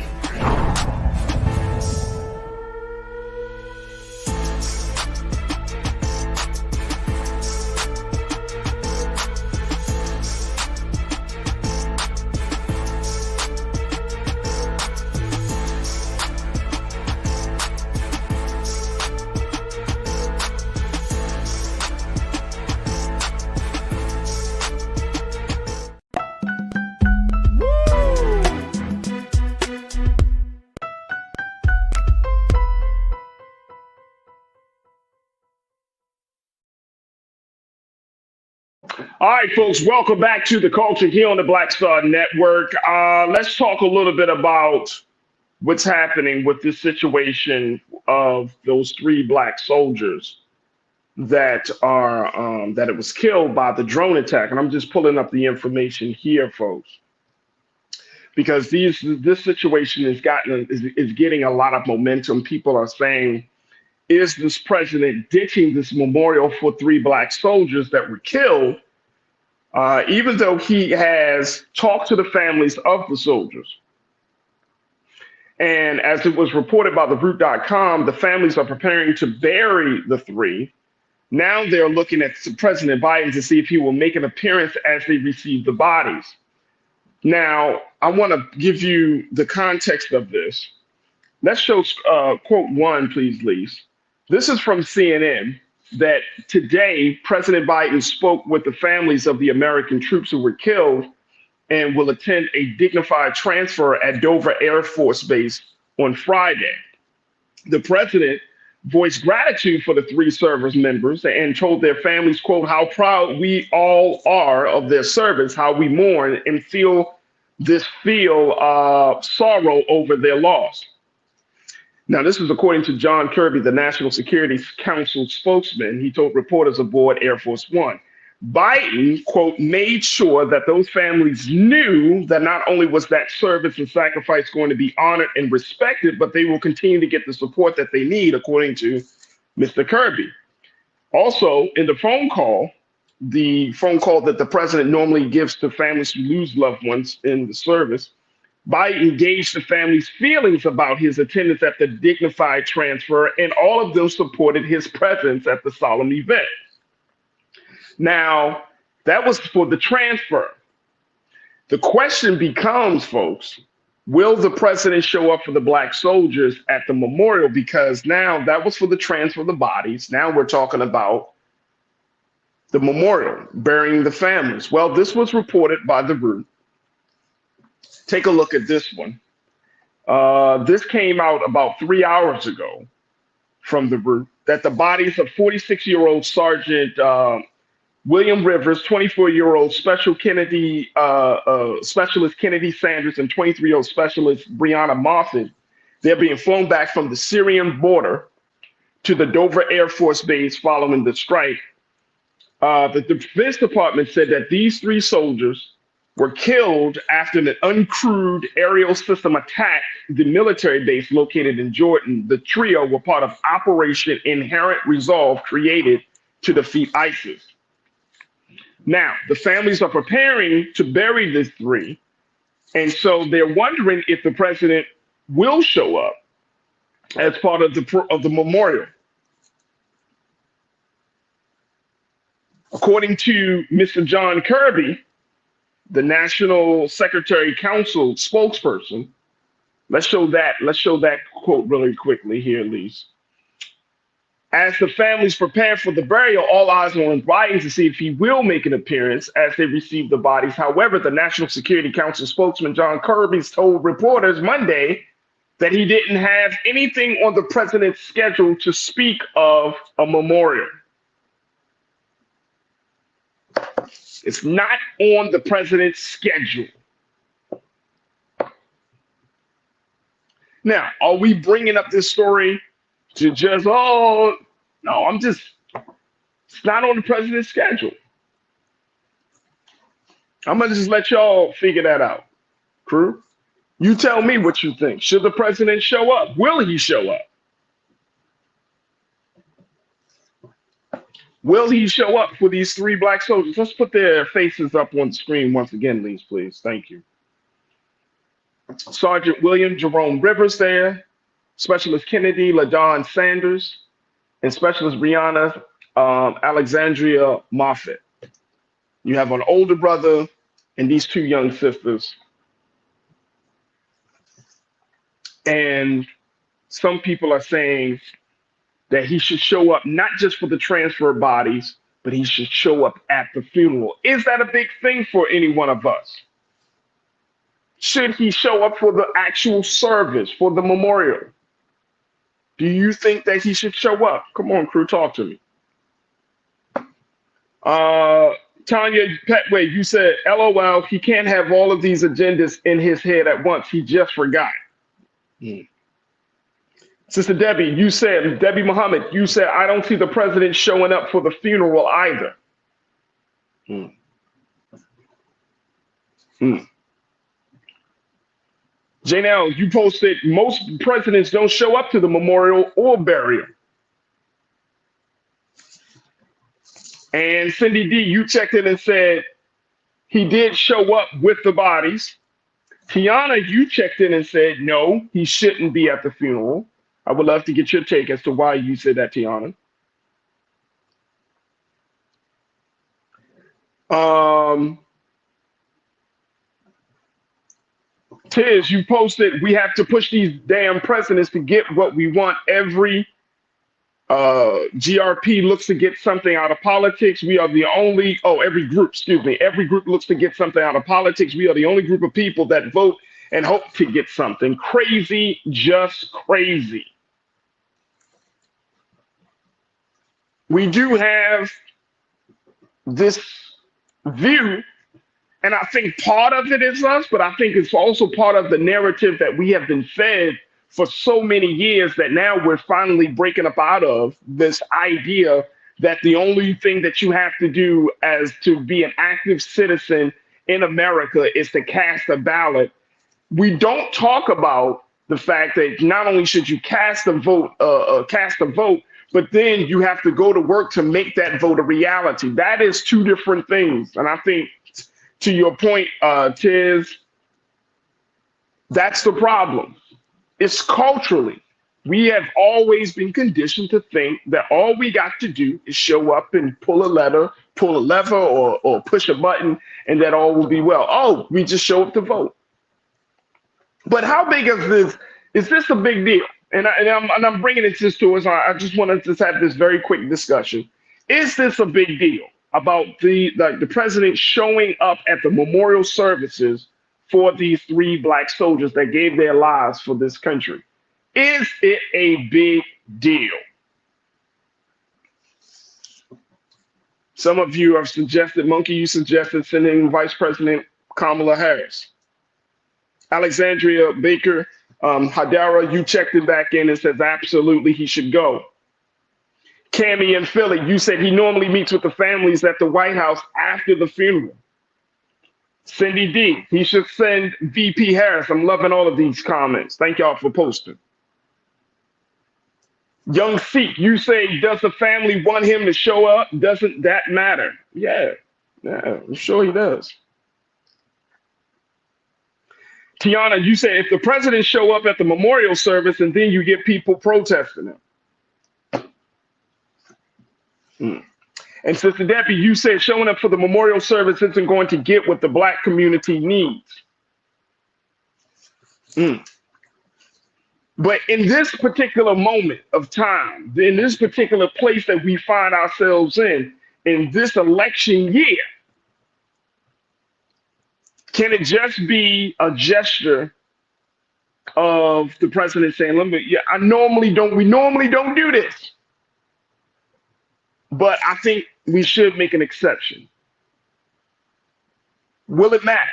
All right, folks, welcome back to The Culture here on the Black Star Network. Let's talk a little bit about what's happening with this situation of those 3 black soldiers that it was killed by the drone attack. And I'm just pulling up the information here, folks, because this situation is getting a lot of momentum. People are saying, is this president ditching this memorial for 3 black soldiers that were killed, even though he has talked to the families of the soldiers? And as it was reported by theroot.com, the families are preparing to bury the 3. Now they're looking at President Biden to see if he will make an appearance as they receive the bodies. Now, I want to give you the context of this. Let's show quote 1, please, Lise. This is from CNN, that today President Biden spoke with the families of the American troops who were killed and will attend a dignified transfer at Dover Air Force Base on Friday. The president voiced gratitude for the 3 service members and told their families, quote, how proud we all are of their service, how we mourn and feel sorrow over their loss. Now, this is according to John Kirby, the National Security Council spokesman. He told reporters aboard Air Force One. Biden, quote, made sure that those families knew that not only was that service and sacrifice going to be honored and respected, but they will continue to get the support that they need, according to Mr. Kirby. Also, in the phone call that the president normally gives to families who lose loved ones in the service, Biden gauged the family's feelings about his attendance at the dignified transfer, and all of them supported his presence at the solemn event. Now, that was for the transfer. The question becomes, folks, will the president show up for the black soldiers at the memorial? Because now that was for the transfer of the bodies. Now we're talking about the memorial, burying the families. Well, this was reported by The Root. Take a look at this one. This came out about 3 hours ago from The Root, that the bodies of 46-year-old Sergeant William Rivers, 24-year-old Specialist Kennedy Sanders, and 23-year-old Specialist Breonna Moffett, they're being flown back from the Syrian border to the Dover Air Force Base following the strike. The Defense Department said that these 3 soldiers were killed after an uncrewed aerial system attacked the military base located in Jordan. The trio were part of Operation Inherent Resolve, created to defeat ISIS. Now, the families are preparing to bury these 3, and so they're wondering if the president will show up as part of the memorial. According to Mr. John Kirby, the National Secretary Council spokesperson, let's show that quote really quickly here, Lise. As the families prepare for the burial, all eyes are on Biden to see if he will make an appearance as they receive the bodies. However, the National Security Council spokesman John Kirby told reporters Monday that he didn't have anything on the president's schedule to speak of a memorial. It's not on the president's schedule. Now, are we bringing up this story to just, oh, no, it's not on the president's schedule. I'm going to just let y'all figure that out. Crew, you tell me what you think. Should the president show up? Will he show up? Will he show up for these 3 black soldiers? Let's put their faces up on the screen once again, Lise, please. Thank you. Sergeant William Jerome Rivers there, Specialist Kennedy LaDon Sanders, and Specialist Breonna Alexandria Moffett. You have an older brother and these 2 young sisters. And some people are saying that he should show up not just for the transfer bodies, but he should show up at the funeral. Is that a big thing for any one of us? Should he show up for the actual service, for the memorial? Do you think that he should show up? Come on, crew, talk to me. Tanya Petway, you said, LOL, he can't have all of these agendas in his head at once. He just forgot. Sister Debbie, you said, Debbie Muhammad, you said, I don't see the president showing up for the funeral either. Janelle, you posted, most presidents don't show up to the memorial or burial. And Cindy D, you checked in and said he did show up with the bodies. Tiana, you checked in and said, no, he shouldn't be at the funeral. I would love to get your take as to why you said that, Tiana. Tiz, you posted, we have to push these damn presidents to get what we want. Every GRP looks to get something out of politics. We are the only, every group looks to get something out of politics. We are the only group of people that vote and hope to get something. Crazy, just crazy. We do have this view, and I think part of it is us, but I think it's also part of the narrative that we have been fed for so many years that now we're finally breaking up out of this idea that the only thing that you have to do as to be an active citizen in America is to cast a ballot. We don't talk about the fact that not only should you cast a vote, but then you have to go to work to make that vote a reality. That is 2 different things. And I think to your point, Tiz, that's the problem. It's culturally. We have always been conditioned to think that all we got to do is show up and pull a lever or push a button, and that all will be well. Oh, we just show up to vote. But how big is this? Is this a big deal? And I'm bringing it just to us. I just want to just have this very quick discussion. Is this a big deal? about the president showing up at the memorial services for these three black soldiers that gave their lives for this country? Is it a big deal? Some of you have suggested, Monkey, you suggested sending Vice President Kamala Harris. Alexandria Baker, Hadara, you checked it back in and says absolutely he should go. Cammy in Philly, you said he normally meets with the families at the White House after the funeral. Cindy D, he should send VP Harris. I'm loving all of these comments. Thank y'all for posting. Young Sikh, you say, does the family want him to show up? Doesn't that matter? Yeah, I'm sure he does. Tiana, you say, if the president show up at the memorial service and then you get people protesting him. And Sister Debbie, you said showing up for the memorial service isn't going to get what the black community needs. But in this particular moment of time, in this particular place that we find ourselves in this election year, can it just be a gesture of the president saying, we normally don't do this, but I think we should make an exception. Will it matter?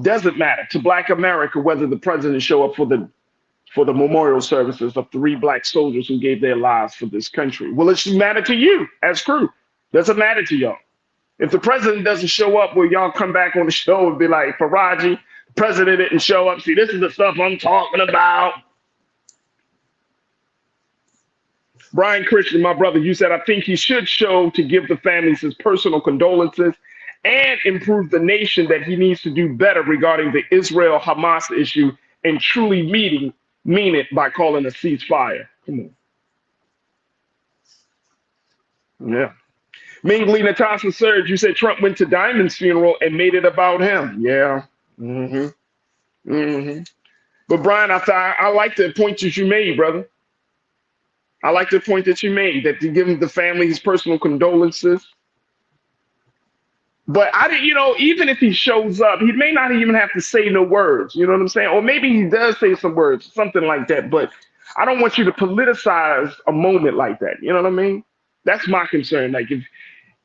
Does it matter to Black America whether the president show up for the memorial services of three black soldiers who gave their lives for this country? Will it matter to you as crew? Does it matter to y'all? If the president doesn't show up, will y'all come back on the show and be like, Faraji, the president didn't show up. See, this is the stuff I'm talking about. Brian Christian, my brother, you said, I think he should show to give the families his personal condolences and improve the nation, that he needs to do better regarding the Israel-Hamas issue and truly mean it by calling a ceasefire. Come on. Yeah. Mingly Natasha Surge, you said Trump went to Diamond's funeral and made it about him. Yeah. But Brian, I like the point that you made, brother. I like the point that you made, that to give the family his personal condolences. But I didn't, even if he shows up, he may not even have to say no words. You know what I'm saying? Or maybe he does say some words, something like that. But I don't want you to politicize a moment like that. You know what I mean? That's my concern. Like, if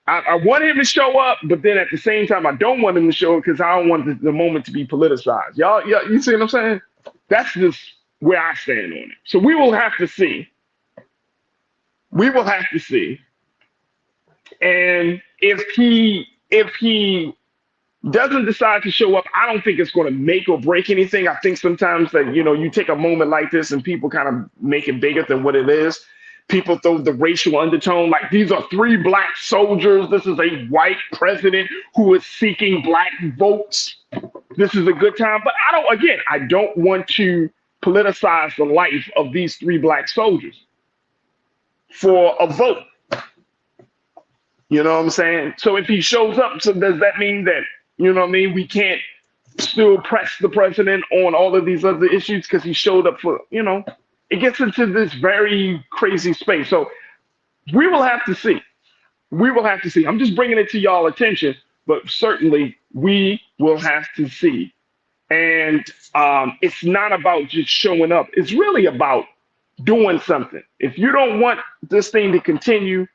I want him to show up, but then at the same time, I don't want him to show up because I don't want the moment to be politicized. Y'all, you see what I'm saying? That's just where I stand on it. So we will have to see. We will have to see. And if he doesn't decide to show up, I don't think it's going to make or break anything. I think sometimes that, you take a moment like this and people kind of make it bigger than what it is. People throw the racial undertone, like these are three black soldiers. This is a white president who is seeking black votes. This is a good time. But I don't want to politicize the life of these three black soldiers for a vote. You know what I'm saying? So if he shows up, so does that mean that, we can't still press the president on all of these other issues because he showed up for, it gets into this very crazy space. So we will have to see. We will have to see. I'm just bringing it to y'all attention, but certainly we will have to see. And it's not about just showing up. It's really about doing something. If you don't want this thing to continue,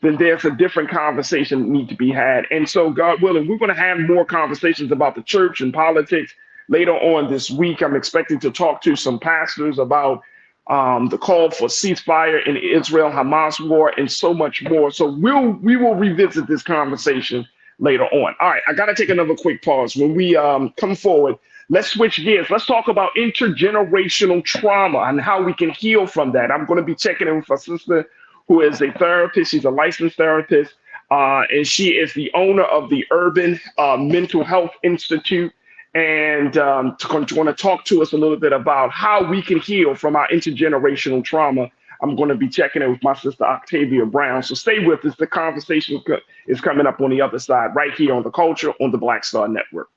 then there's a different conversation that needs to be had. And so, God willing, we're going to have more conversations about the church and politics later on this week. I'm expecting to talk to some pastors about the call for ceasefire in the Israel-Hamas war and so much more. So we will revisit this conversation later on. All right, I got to take another quick pause. When we come forward, let's switch gears. Let's talk about intergenerational trauma and how we can heal from that. I'm going to be checking in with a sister who is a therapist. She's a licensed therapist, and she is the owner of the Urban Mental Health Institute. And going to talk to us a little bit about how we can heal from our intergenerational trauma. I'm going to be checking in with my sister Octavia Brown. So stay with us. The conversation is coming up on the other side, right here on The Culture on the Black Star Network.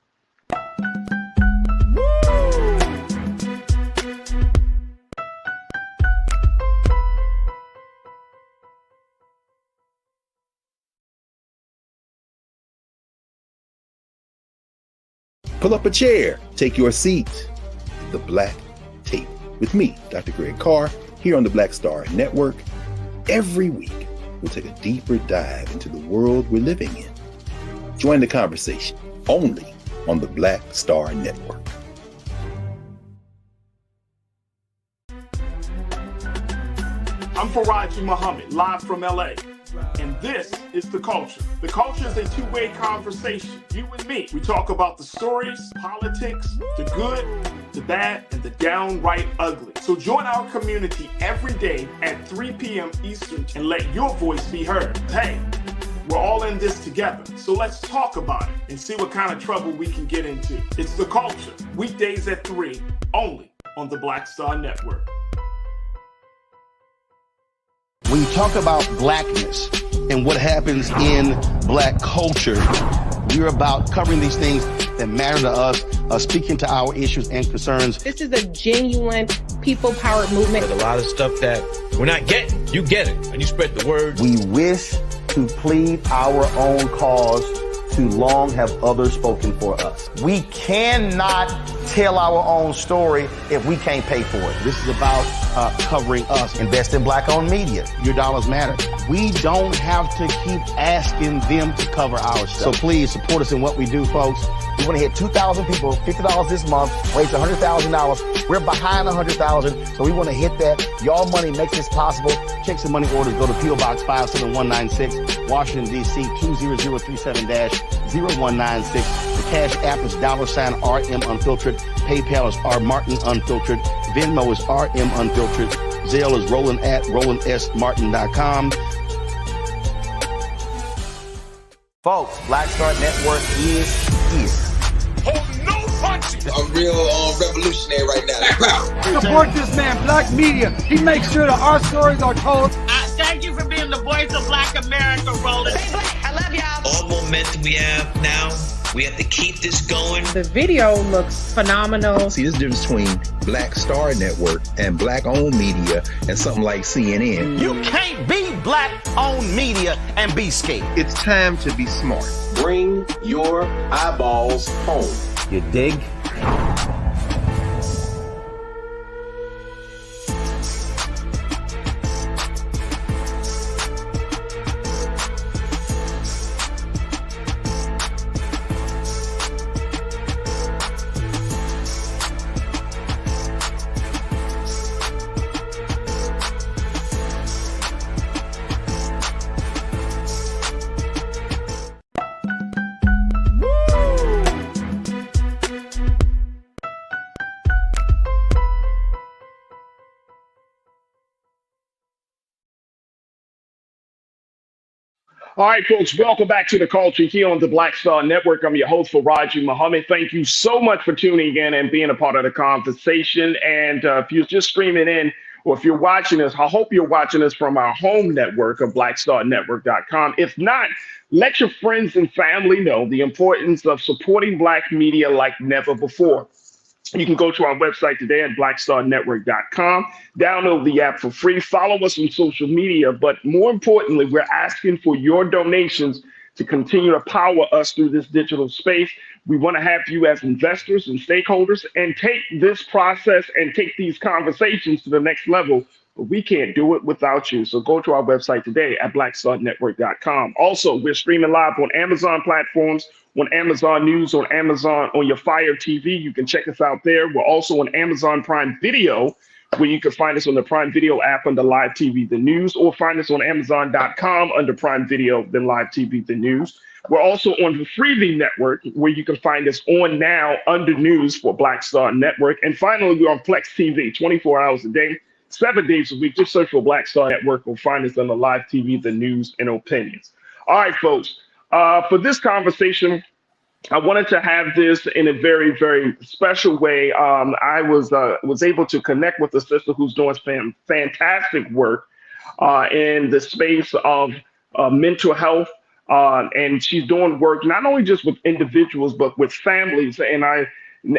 Pull up a chair, take your seat. The Black Tape with me, Dr. Greg Carr, here on the Black Star Network. Every week, we'll take a deeper dive into the world we're living in. Join the conversation only on the Black Star Network. I'm Faraji Muhammad, live from LA. And this is The Culture. The Culture is a two-way conversation. You and me. We talk about the stories, politics, the good, the bad, and the downright ugly. So join our community every day at 3 p.m. Eastern and let your voice be heard. Hey, we're all in this together. So let's talk about it and see what kind of trouble we can get into. It's The Culture, weekdays at 3, only on the Black Star Network. When you talk about blackness and what happens in black culture, we're about covering these things that matter to us, speaking to our issues and concerns. This is a genuine people-powered movement. There's a lot of stuff that we're not getting. You get it, and you spread the word. We wish to plead our own cause. Too long have others spoken for us. We cannot tell our own story if we can't pay for it. This is about covering us. Invest in black-owned media. Your dollars matter. We don't have to keep asking them to cover our stuff. So please support us in what we do, folks. We want to hit 2,000 people, $50 this month, raise $100,000. We're behind 100,000, so we want to hit that. Y'all money makes this possible. Check some money orders. Go to P.O. Box 57196, Washington, D.C. 20037-0196. The Cash App is $RM Unfiltered. PayPal is R Martin Unfiltered. Venmo is RM Unfiltered. Zelle is Roland at RolandSMartin.com. Folks, Black Star Network is here. I'm real revolutionary right now. Support this man, Black Media. He makes sure that our stories are told. Thank you for being the voice of Black America, Roland. Stay black. I love y'all. All momentum we have now, we have to keep this going. The video looks phenomenal. See, there's a difference between Black Star Network and black-owned media and something like CNN. You can't be black-owned media and be scared. It's time to be smart. Bring your eyeballs home. You dig? All right, folks, welcome back to The Culture here on the Black Star Network. I'm your host, Faraji Muhammad. Thank you so much for tuning in and being a part of the conversation. And if you're just streaming in, or if you're watching us, I hope you're watching us from our home network of blackstarnetwork.com. If not, let your friends and family know the importance of supporting Black media like never before. You can go to our website today at blackstarnetwork.com, download the app for free, follow us on social media, but more importantly, we're asking for your donations to continue to power us through this digital space. We want to have you as investors and stakeholders and take this process and take these conversations to the next level. But we can't do it without you. So go to our website today at blackstarnetwork.com. Also, we're streaming live on Amazon platforms, on Amazon News, on Amazon, on your Fire TV. You can check us out there. We're also on Amazon Prime Video, where you can find us on the Prime Video app under Live TV, The News, or find us on Amazon.com under Prime Video, then Live TV, The News. We're also on the Freevee Network, where you can find us on now under News for Black Star Network. And finally, we're on Flex TV, 24 hours a day, 7 days a week. Just search for Black Star Network or find us on the Live TV, The News, and Opinions. All right, folks. For this conversation, I wanted to have this in a very, very special way. I was able to connect with a sister who's doing fantastic work in the space of mental health, and she's doing work not only just with individuals but with families. And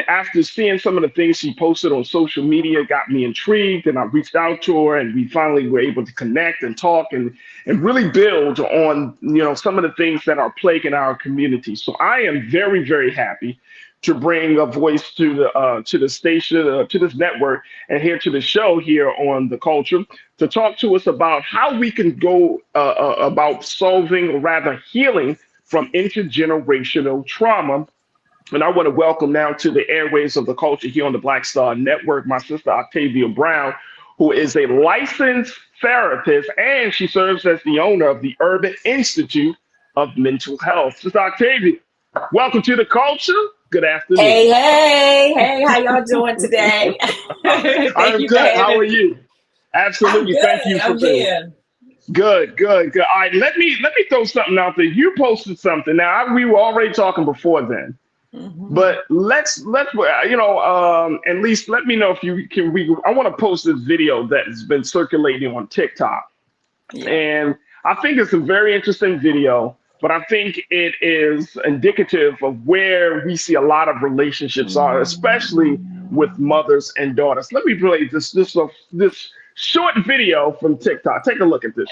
after seeing some of the things she posted on social media, got me intrigued, and I reached out to her, and we finally were able to connect and talk and really build on some of the things that are plaguing our community. So I am very, very happy to bring a voice to the station, to this network, and here to the show here on The Culture to talk to us about how we can go about solving, or rather healing from intergenerational trauma. And I want to welcome now to the airways of The Culture here on the Black Star Network, my sister Octavia Brown, who is a licensed therapist, and she serves as the owner of the Urban Institute of Mental Health. Sister Octavia, welcome to The Culture. Good afternoon. Hey, how y'all doing today? I'm good. How are you? Absolutely. Thank you for being here. Good. All right, let me throw something out there. You posted something. Now we were already talking before then. But let's at least let me know if you can. I want to post this video that has been circulating on TikTok, and I think it's a very interesting video. But I think it is indicative of where we see a lot of relationships are, especially with mothers and daughters. Let me play this short video from TikTok. Take a look at this.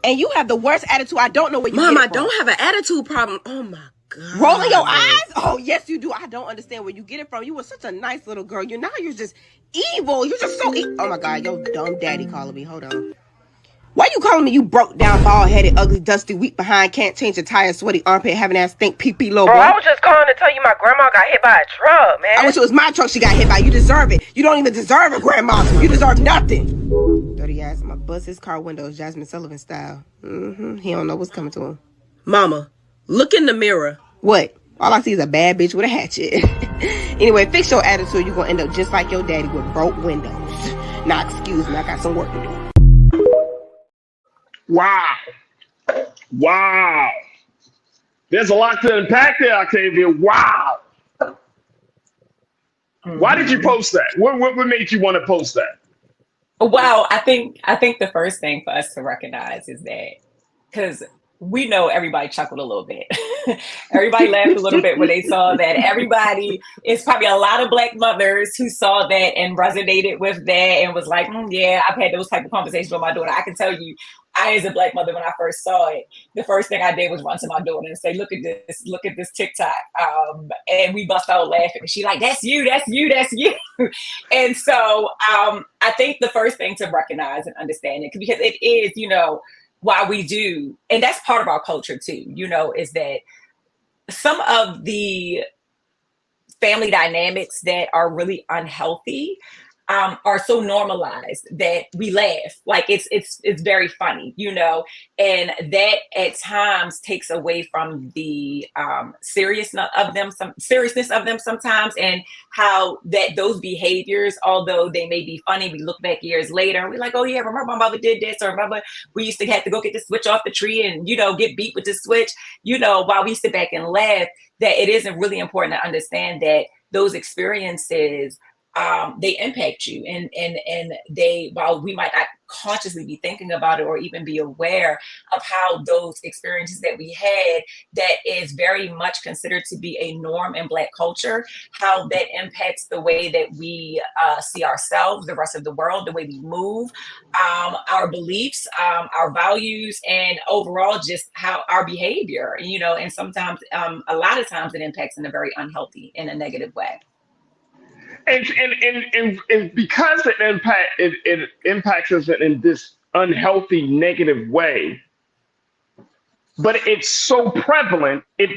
And you have the worst attitude. I don't know where you Mom, get I it from. don't have an attitude problem. Oh my God. Rolling your eyes? Oh, yes, you do. I don't understand where you get it from. You were such a nice little girl. You're just evil. You're just so oh my God, your dumb daddy calling me. Hold on. Why you calling me you broke down, bald-headed, ugly, dusty, weak behind, can't change a tire, sweaty, armpit, having ass, stink, pee-pee, little boy? Bro, I was just calling to tell you my grandma got hit by a truck, man. I wish it was my truck she got hit by. You deserve it. You don't even deserve it, grandma. You deserve nothing. Dirty ass. My bust his car windows, Jasmine Sullivan style. He don't know what's coming to him. Mama, look in the mirror. What? All I see is a bad bitch with a hatchet. Anyway, fix your attitude. You're going to end up just like your daddy with broke windows. Now, excuse me. I got some work to do. Wow. There's a lot to unpack there, Octavia. Wow. Why did you post that? What made you want to post that? Well, I think the first thing for us to recognize is that, because we know everybody chuckled a little bit. Everybody laughed a little bit when they saw that. It's probably a lot of Black mothers who saw that and resonated with that and was like, yeah, I've had those type of conversations with my daughter. I can tell you, I, as a Black mother, when I first saw it, the first thing I did was run to my daughter and say, look at this TikTok. And we bust out laughing. And she's like, that's you. And so I think the first thing to recognize and understand it, because it is, why we do, and that's part of our culture too, is that some of the family dynamics that are really unhealthy are so normalized that we laugh. Like it's very funny, and that at times takes away from the seriousness of them sometimes, and how that those behaviors, although they may be funny, we look back years later and we're like, oh yeah, remember my mother did this, or remember we used to have to go get the switch off the tree and get beat with the switch, while we sit back and laugh, that it isn't really important to understand that those experiences they impact you, and they, while we might not consciously be thinking about it or even be aware of how those experiences that we had, that is very much considered to be a norm in Black culture, how that impacts the way that we see ourselves, the rest of the world, the way we move, our beliefs, our values, and overall just how our behavior, and sometimes, a lot of times it impacts in a very unhealthy, in a negative way. And because it impacts us in this unhealthy, negative way, but it's so prevalent, it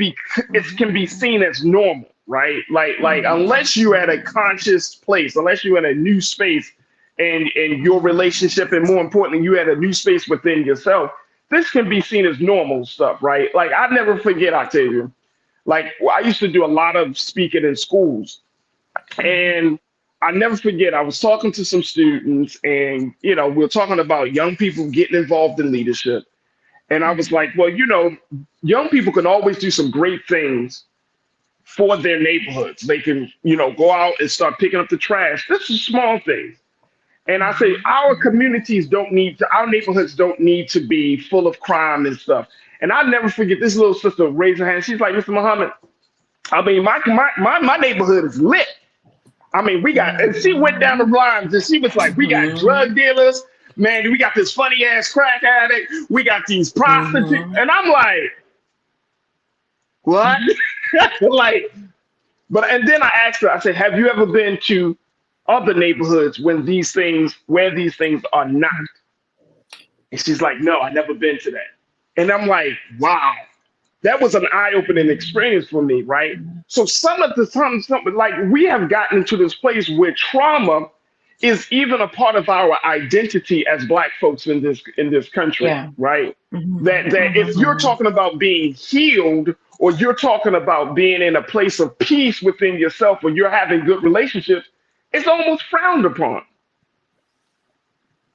can be seen as normal, right? Like unless you're at a conscious place, unless you're in a new space in your relationship, and more importantly, you had a new space within yourself, this can be seen as normal stuff, right? Like I never forget, Octavia. Like I used to do a lot of speaking in schools. And I never forget, I was talking to some students, and we were talking about young people getting involved in leadership. And I was like, well, young people can always do some great things for their neighborhoods. They can, go out and start picking up the trash. This is small things. And I say our neighborhoods don't need to be full of crime and stuff. And I'll never forget, this little sister raised her hand. She's like, Mr. Muhammad, I mean, my neighborhood is lit. I mean, and she went down the lines and she was like, we got drug dealers, man, we got this funny ass crack addict, we got these prostitutes. And I'm like, what? Like, But and then I asked her, I said, have you ever been to other neighborhoods where these things are not? And she's like, no, I never been to that. And I'm like, wow, that was an eye-opening experience for me, right? So some of the times, like we have gotten to this place where trauma is even a part of our identity as Black folks in this country, Yeah. right? That if you're talking about being healed, or you're talking about being in a place of peace within yourself, or you're having good relationships, it's almost frowned upon.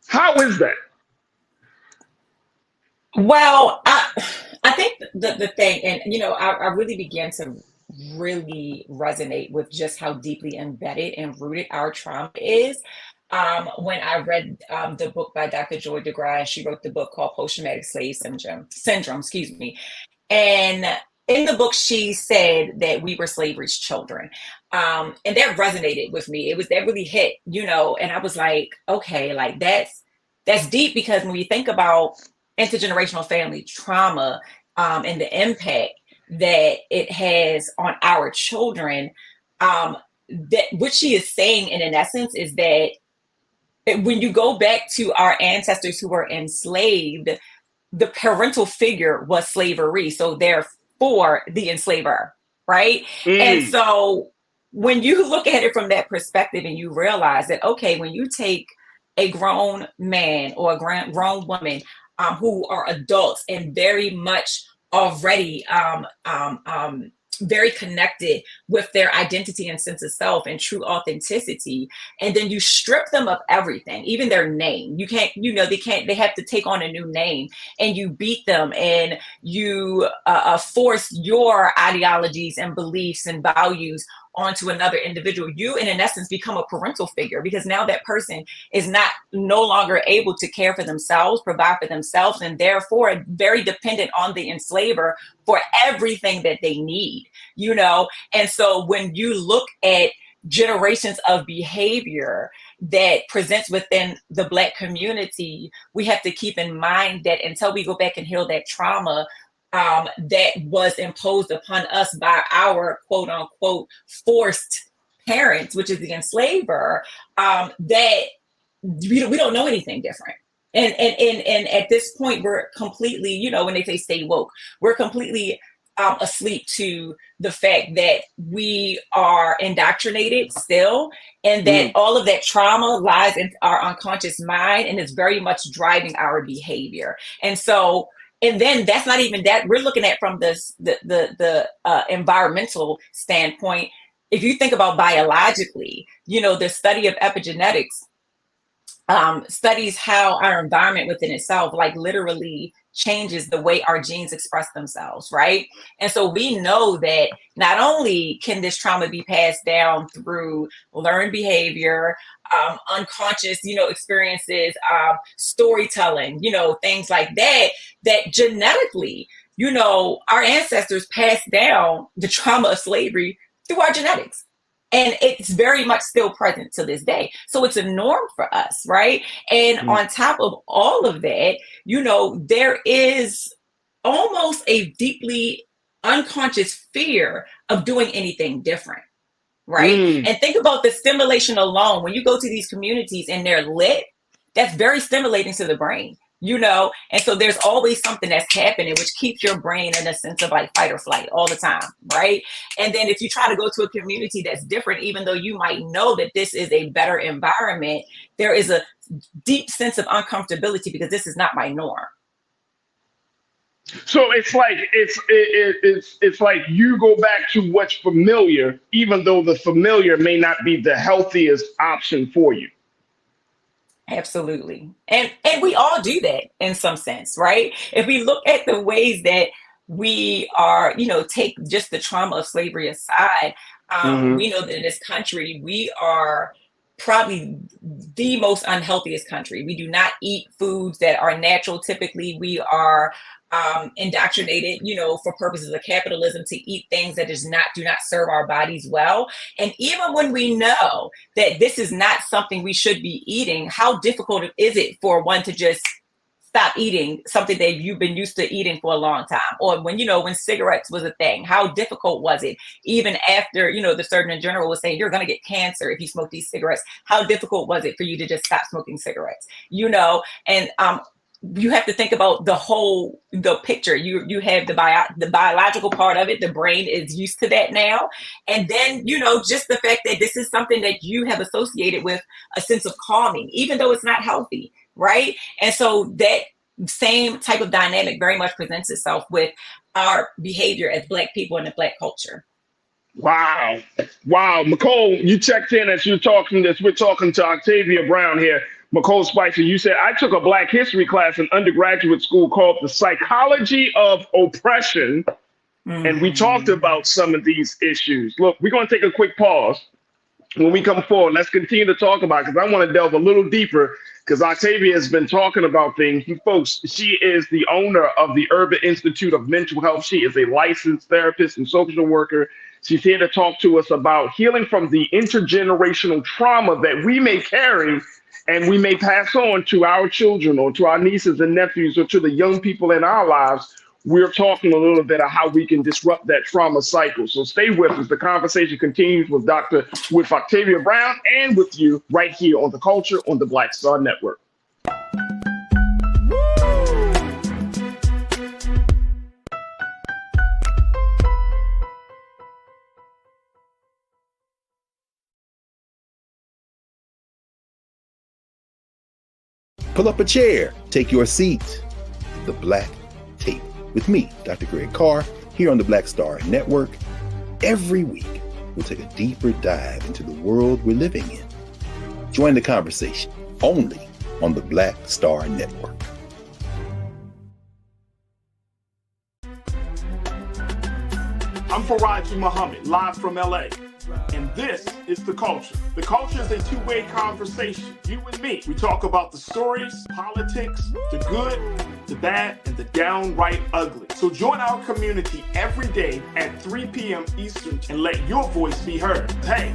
How is that? Well, I think the thing, and I really began to really resonate with just how deeply embedded and rooted our trauma is. When I read the book by Dr. Joy DeGrasse, she wrote the book called Post-Traumatic Slave Syndrome, excuse me. And in the book, she said that we were slavery's children. And that resonated with me. That really hit, and I was like, okay, like that's deep, because when you think about intergenerational family trauma, and the impact that it has on our children, that what she is saying in essence is that when you go back to our ancestors who were enslaved, the parental figure was slavery. So therefore the enslaver, right? And so when you look at it from that perspective and you realize that, okay, when you take a grown man or a grown woman who are adults and very much already very connected with their identity and sense of self and true authenticity, and then you strip them of everything, even their name. You can't, they have to take on a new name, and you beat them, and you force your ideologies and beliefs and values onto another individual. You, in essence, become a parental figure, because now that person is no longer able to care for themselves, provide for themselves, and therefore very dependent on the enslaver for everything that they need, And so when you look at generations of behavior that presents within the Black community, we have to keep in mind that until we go back and heal that trauma, that was imposed upon us by our quote unquote forced parents, which is the enslaver, that we don't know anything different. And at this point, we're completely, when they say stay woke, we're completely asleep to the fact that we are indoctrinated still, and that all of that trauma lies in our unconscious mind and is very much driving our behavior. And so, and then that's not even that. We're looking at from the environmental standpoint. If you think about biologically, the study of epigenetics studies how our environment within itself, like literally changes the way our genes express themselves, right? And so we know that not only can this trauma be passed down through learned behavior, unconscious, experiences, storytelling, things like that, that genetically, our ancestors passed down the trauma of slavery through our genetics. And it's very much still present to this day. So it's a norm for us, right? And on top of all of that, there is almost a deeply unconscious fear of doing anything different, right? And think about the stimulation alone. When you go to these communities and they're lit, that's very stimulating to the brain. And so there's always something that's happening, which keeps your brain in a sense of like fight or flight all the time, right? And then if you try to go to a community that's different, even though you might know that this is a better environment, there is a deep sense of uncomfortability because this is not my norm. So it's like it's like you go back to what's familiar, even though the familiar may not be the healthiest option for you. Absolutely. And we all do that in some sense, right? If we look at the ways that we are, take just the trauma of slavery aside, we know that in this country, we are probably the most unhealthiest country. We do not eat foods that are natural. Typically, we are indoctrinated, for purposes of capitalism, to eat things that do not serve our bodies well. And even when we know that this is not something we should be eating, how difficult is it for one to just stop eating something that you've been used to eating for a long time? Or when, when cigarettes was a thing, how difficult was it? Even after, the Surgeon General was saying, you're going to get cancer if you smoke these cigarettes. How difficult was it for you to just stop smoking cigarettes? And you have to think about the picture. You have the biological part of it. The brain is used to that now. And then, just the fact that this is something that you have associated with a sense of calming, even though it's not healthy, right? And so that same type of dynamic very much presents itself with our behavior as Black people in the Black culture. Wow. Nicole, you checked in as you're talking this. We're talking to Octavia Brown here. Nicole Spicer, you said, I took a Black history class in undergraduate school called The Psychology of Oppression. And we talked about some of these issues. Look, we're going to take a quick pause. When we come forward, let's continue to talk about it because I want to delve a little deeper because Octavia has been talking about things. You folks, she is the owner of the Urban Institute of Mental Health. She is a licensed therapist and social worker. She's here to talk to us about healing from the intergenerational trauma that we may carry and we may pass on to our children or to our nieces and nephews or to the young people in our lives. We're talking a little bit of how we can disrupt that trauma cycle. So stay with us. The conversation continues with Octavia Brown and with you right here on The Culture on the Black Star Network. Pull up a chair, take your seat. The Black Tape with me, Dr. Greg Carr, here on the Black Star Network. Every week, we'll take a deeper dive into the world we're living in. Join the conversation only on the Black Star Network. I'm Faraji Muhammad, live from LA. And this is The Culture. The Culture is a two-way conversation. You and me. We talk about the stories, politics, the good, the bad, and the downright ugly. So join our community every day at 3 p.m. Eastern and let your voice be heard. Hey,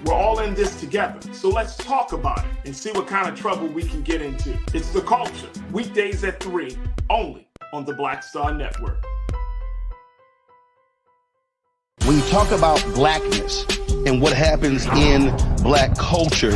we're all in this together. So let's talk about it and see what kind of trouble we can get into. It's The Culture, weekdays at 3, only on the Black Star Network. When you talk about blackness and what happens in Black culture,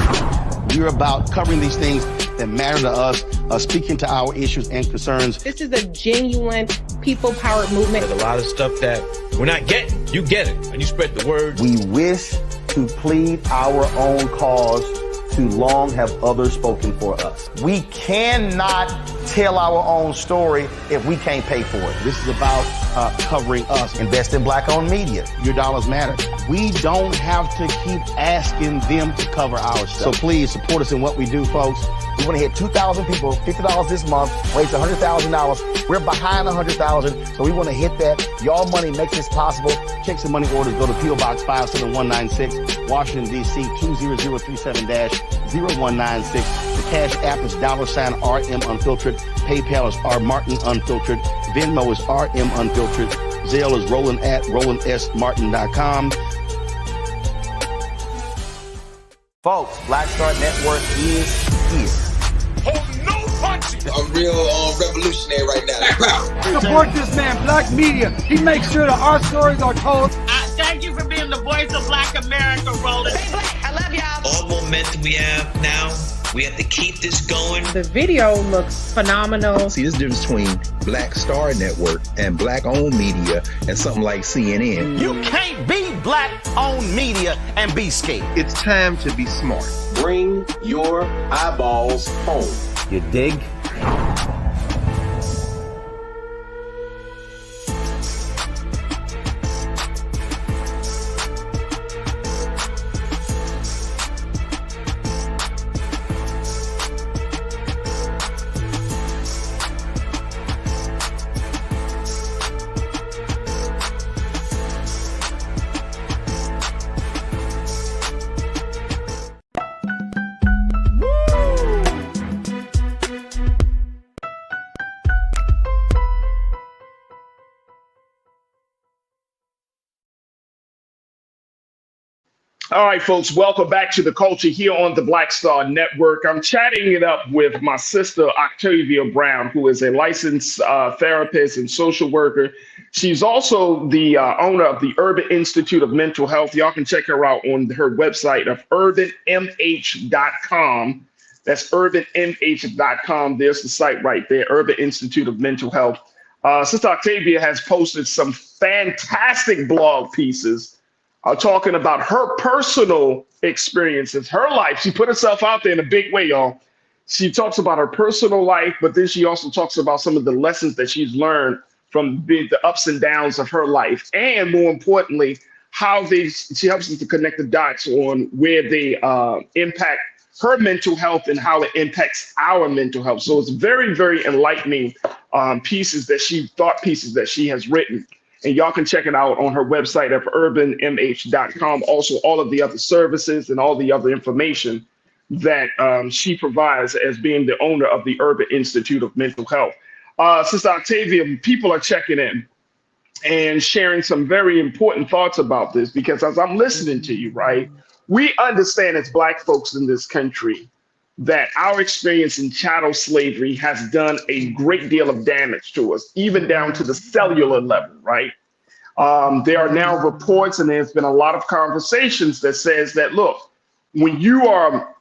we're about covering these things that matter to us, speaking to our issues and concerns. This is a genuine people-powered movement. There's a lot of stuff that we're not getting. You get it, and you spread the word. We wish to plead our own cause. Too long have others spoken for us. We cannot tell our own story if we can't pay for it. This is about covering us. Invest in Black-owned media. Your dollars matter. We don't have to keep asking them to cover our stuff. So please support us in what we do, folks. We want to hit 2,000 people, $50 this month, raise $100,000. We're behind 100,000, so we want to hit that. Y'all money makes this possible. Check some money orders. Go to P.O. Box 57196, Washington, D.C. 20037-0196. The Cash App is $RM Unfiltered. PayPal is R Martin Unfiltered. Venmo is RM Unfiltered. Zelle is Roland at RolandSMartin.com. Folks, Black Star Network is here. Oh, no punching! I'm real revolutionary right now. Support this man, Black Media. He makes sure that our stories are told. Thank you for being the voice of Black America, Roland. Stay black. I love y'all. All momentum we have now, we have to keep this going. The video looks phenomenal. See, this difference between Black Star Network and Black-owned media and something like CNN. You can't be Black-owned media and be scared. It's time to be smart. Bring your eyeballs home. You dig? All right, folks, welcome back to the culture here on the Black Star Network. I'm chatting it up with my sister, Octavia Brown, who is a licensed therapist and social worker. She's also the owner of the Urban Institute of Mental Health. Y'all can check her out on her website of urbanmh.com. That's urbanmh.com. There's the site right there, Urban Institute of Mental Health. Sister Octavia has posted some fantastic blog pieces talking about her personal experiences, her life. She put herself out there in a big way, y'all. She talks about her personal life, but then she also talks about some of the lessons that she's learned from the ups and downs of her life. And more importantly, she helps us to connect the dots on where they impact her mental health and how it impacts our mental health. So it's very, very enlightening thought pieces that she has written. And y'all can check it out on her website at urbanmh.com. Also, all of the other services and all the other information that she provides as being the owner of the Urban Institute of Mental Health. Sister Octavia, people are checking in and sharing some very important thoughts about this, because as I'm listening to you, right, we understand as Black folks in this country that our experience in chattel slavery has done a great deal of damage to us, even down to the cellular level, right? There are now reports, and there's been a lot of conversations that says that, look, when you are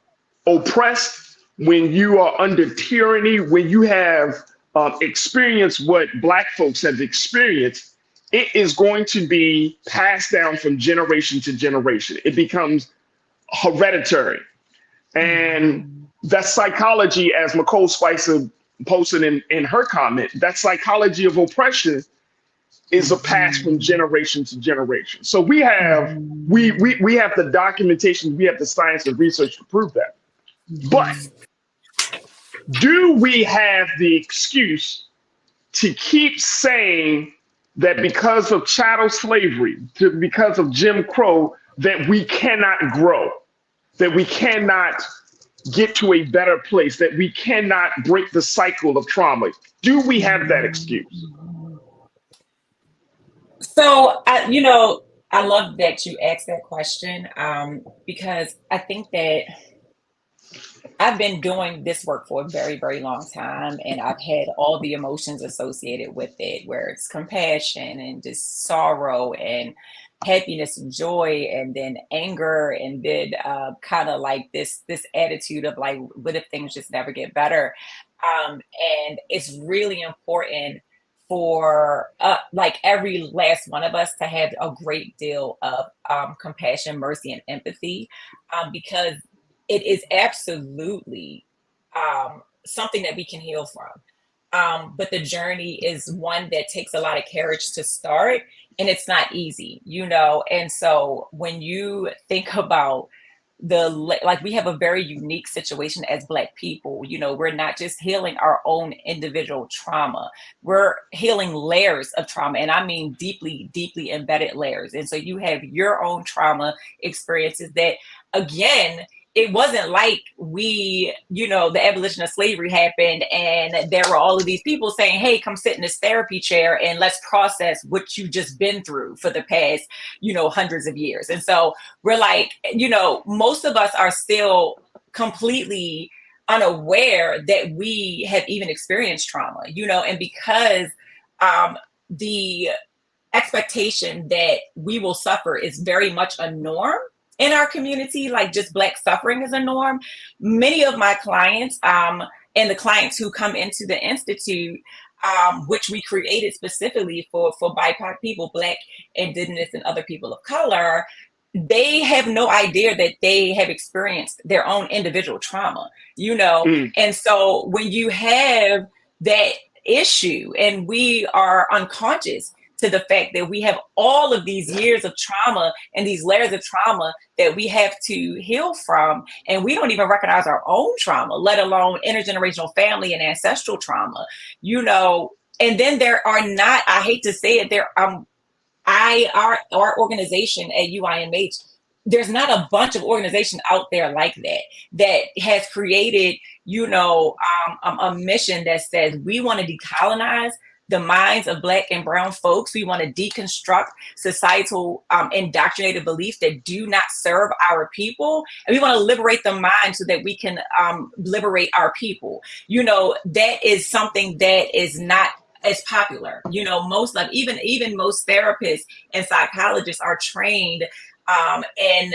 oppressed, when you are under tyranny, when you have experienced what Black folks have experienced, it is going to be passed down from generation to generation. It becomes hereditary. And that psychology, as McCole Spicer posted in her comment, that psychology of oppression is a pass from generation to generation. So we have the documentation, we have the science and research to prove that. But do we have the excuse to keep saying that because of chattel slavery, because of Jim Crow, that we cannot grow, that we cannot get to a better place, that we cannot break the cycle of trauma? Do we have that excuse? So, I love that you asked that question, because I think that I've been doing this work for a very, very long time, and I've had all the emotions associated with it, where it's compassion and just sorrow and happiness and joy, and then anger, and then kind of like this attitude of like, what if things just never get better? And it's really important for like every last one of us to have a great deal of compassion, mercy, and empathy, because it is absolutely something that we can heal from. But the journey is one that takes a lot of courage to start, and it's not easy, And so when you think about we have a very unique situation as Black people, we're not just healing our own individual trauma, we're healing layers of trauma. And I mean, deeply, deeply embedded layers. And so you have your own trauma experiences that, again, it wasn't like the abolition of slavery happened and there were all of these people saying, hey, come sit in this therapy chair and let's process what you've just been through for the past, hundreds of years. And so we're like, most of us are still completely unaware that we have even experienced trauma, and because the expectation that we will suffer is very much a norm in our community, like just Black suffering is a norm. Many of my clients and the clients who come into the Institute, which we created specifically for BIPOC people, Black, Indigenous, and other people of color, they have no idea that they have experienced their own individual trauma, And so when you have that issue and we are unconscious to the fact that we have all of these years of trauma and these layers of trauma that we have to heal from, and we don't even recognize our own trauma, let alone intergenerational family and ancestral trauma, and then there are not, I hate to say it, our organization at UIMH, there's not a bunch of organizations out there like that has created, a mission that says we want to decolonize the minds of Black and brown folks. We want to deconstruct societal indoctrinated beliefs that do not serve our people. And we want to liberate the mind so that we can liberate our people. You know, that is something that is not as popular. You know, most of even most therapists and psychologists are trained in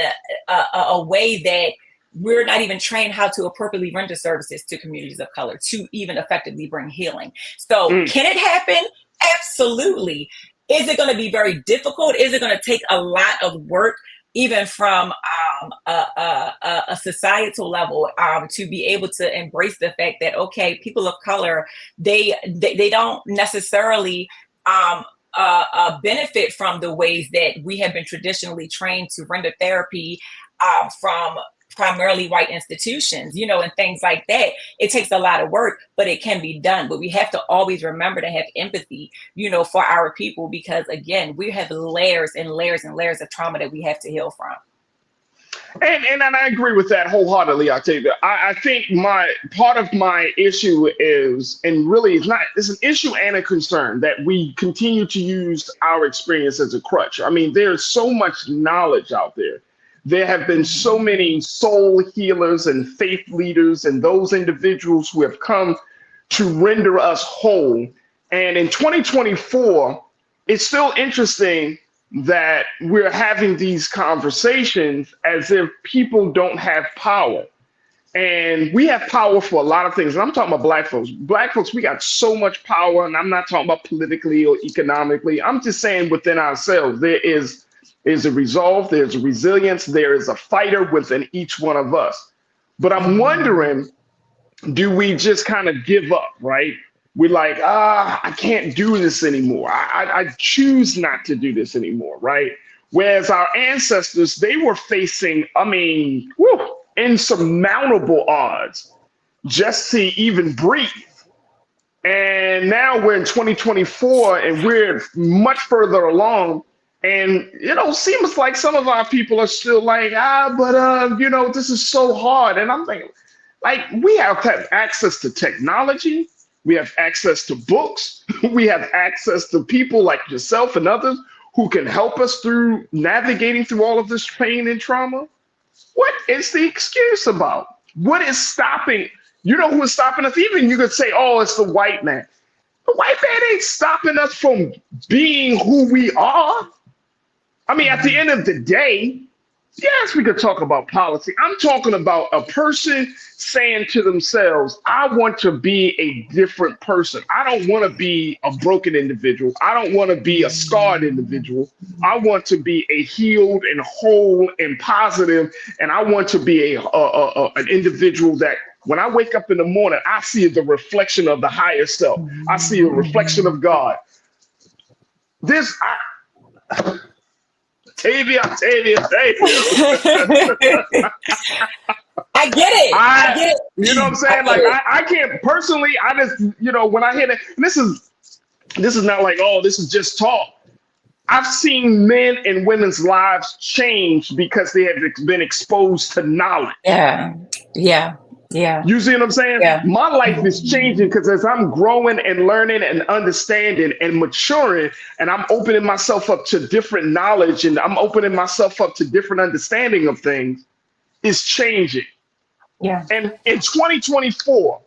a way that we're not even trained how to appropriately render services to communities of color to even effectively bring healing. So can it happen? Absolutely. Is it going to be very difficult? Is it going to take a lot of work, even from a societal level, to be able to embrace the fact that, okay, people of color, they don't necessarily benefit from the ways that we have been traditionally trained to render therapy from primarily white institutions, you know, and things like that. It takes a lot of work, but it can be done. But we have to always remember to have empathy, you know, for our people, because again, we have layers and layers and layers of trauma that we have to heal from. And I agree with that wholeheartedly, Octavia. I think part of my issue is, and really it's an issue and a concern, that we continue to use our experience as a crutch. I mean, there's so much knowledge out there. There have been so many soul healers and faith leaders and those individuals who have come to render us whole. And in 2024, it's still interesting that we're having these conversations as if people don't have power. And we have power for a lot of things. And I'm talking about Black folks. Black folks, we got so much power. And I'm not talking about politically or economically. I'm just saying within ourselves, there's a resolve, there's a resilience, there is a fighter within each one of us. But I'm wondering, do we just kind of give up, right? We're like, I can't do this anymore. I choose not to do this anymore, right? Whereas our ancestors, they were facing, insurmountable odds just to even breathe. And now we're in 2024 and we're much further along. And, you know, seems like some of our people are still like, you know, this is so hard. And I'm thinking, like, we have access to technology. We have access to books. We have access to people like yourself and others who can help us through navigating through all of this pain and trauma. What is the excuse about? What is stopping? You know who is stopping us? Even you could say, oh, it's the white man. The white man ain't stopping us from being who we are. I mean, at the end of the day, yes, we could talk about policy. I'm talking about a person saying to themselves, I want to be a different person. I don't want to be a broken individual. I don't want to be a scarred individual. I want to be a healed and whole and positive. And I want to be an individual that when I wake up in the morning, I see the reflection of the higher self. I see a reflection of God. Tavia. I get it. I get it. You know what I'm saying? Like I can't personally. I just, you know, when I hear that, this is not like, oh, this is just talk. I've seen men and women's lives change because they have been exposed to knowledge. Yeah. You see what I'm saying? Yeah. My life is changing because as I'm growing and learning and understanding and maturing, and I'm opening myself up to different knowledge and I'm opening myself up to different understanding of things, is changing. Yeah. And in 2024,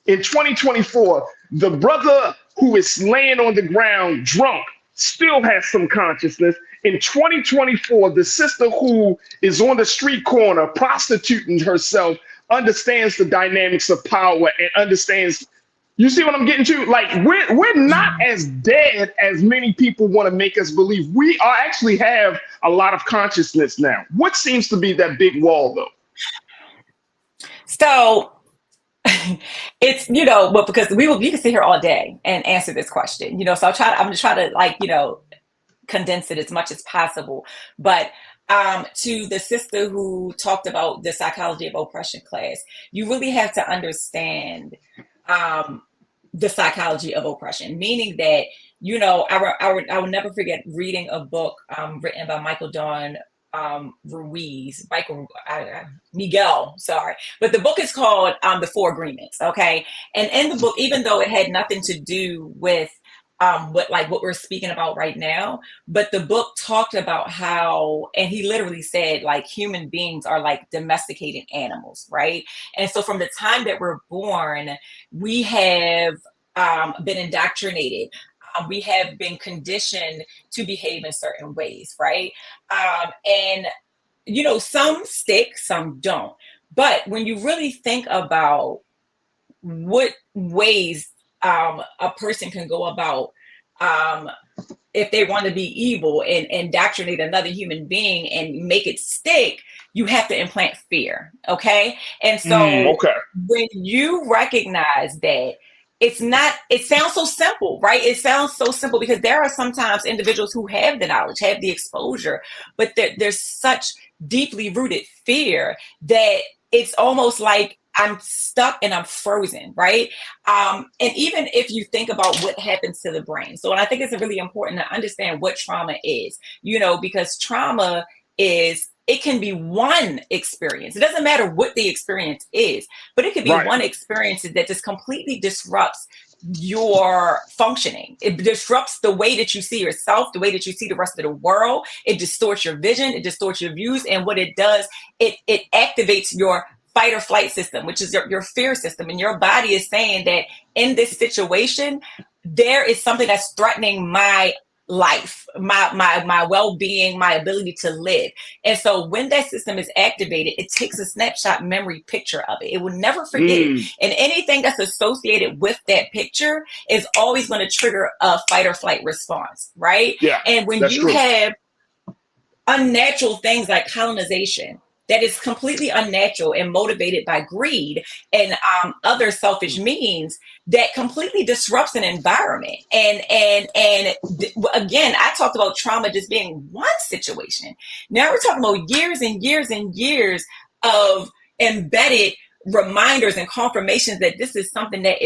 the brother who is laying on the ground drunk still has some consciousness. In 2024, the sister who is on the street corner prostituting herself understands the dynamics of power and understands. You see what I'm getting to? Like, we're not as dead as many people want to make us believe. We actually have a lot of consciousness now. What seems to be that big wall, though? So it's, you know, well, because we can sit here all day and answer this question, you know, so I'm going to try to, like, you know, condense it as much as possible. But to the sister who talked about the psychology of oppression class, you really have to understand the psychology of oppression, meaning that, you know, I will never forget reading a book written by Miguel, sorry. But the book is called The Four Agreements, okay? And in the book, even though it had nothing to do with what we're speaking about right now. But the book talked about how, and he literally said, like, human beings are like domesticated animals, right? And so from the time that we're born, we have been indoctrinated. We have been conditioned to behave in certain ways, right? And some stick, some don't. But when you really think about what ways a person can go about, if they want to be evil and indoctrinate another human being and make it stick, you have to implant fear. Okay. And so Okay. when you recognize that, it sounds so simple, right? It sounds so simple because there are sometimes individuals who have the knowledge, have the exposure, but there's such deeply rooted fear that it's almost like I'm stuck and I'm frozen, right? And even if you think about what happens to the brain. So, and I think it's really important to understand what trauma is, because trauma it can be one experience. It doesn't matter what the experience is, but it could be one experience that just completely disrupts your functioning. It disrupts the way that you see yourself, the way that you see the rest of the world. It distorts your vision, it distorts your views. And what it does, it activates your fight or flight system, which is your fear system. And your body is saying that in this situation, there is something that's threatening my life, my well-being, my ability to live. And so when that system is activated, it takes a snapshot memory picture of it. It will never forget it. And anything that's associated with that picture is always going to trigger a fight or flight response, right? Yeah, and when you have unnatural things like colonization, that is completely unnatural and motivated by greed and other selfish means, that completely disrupts an environment. And again, I talked about trauma just being one situation. Now we're talking about years and years and years of embedded reminders and confirmations that this is something that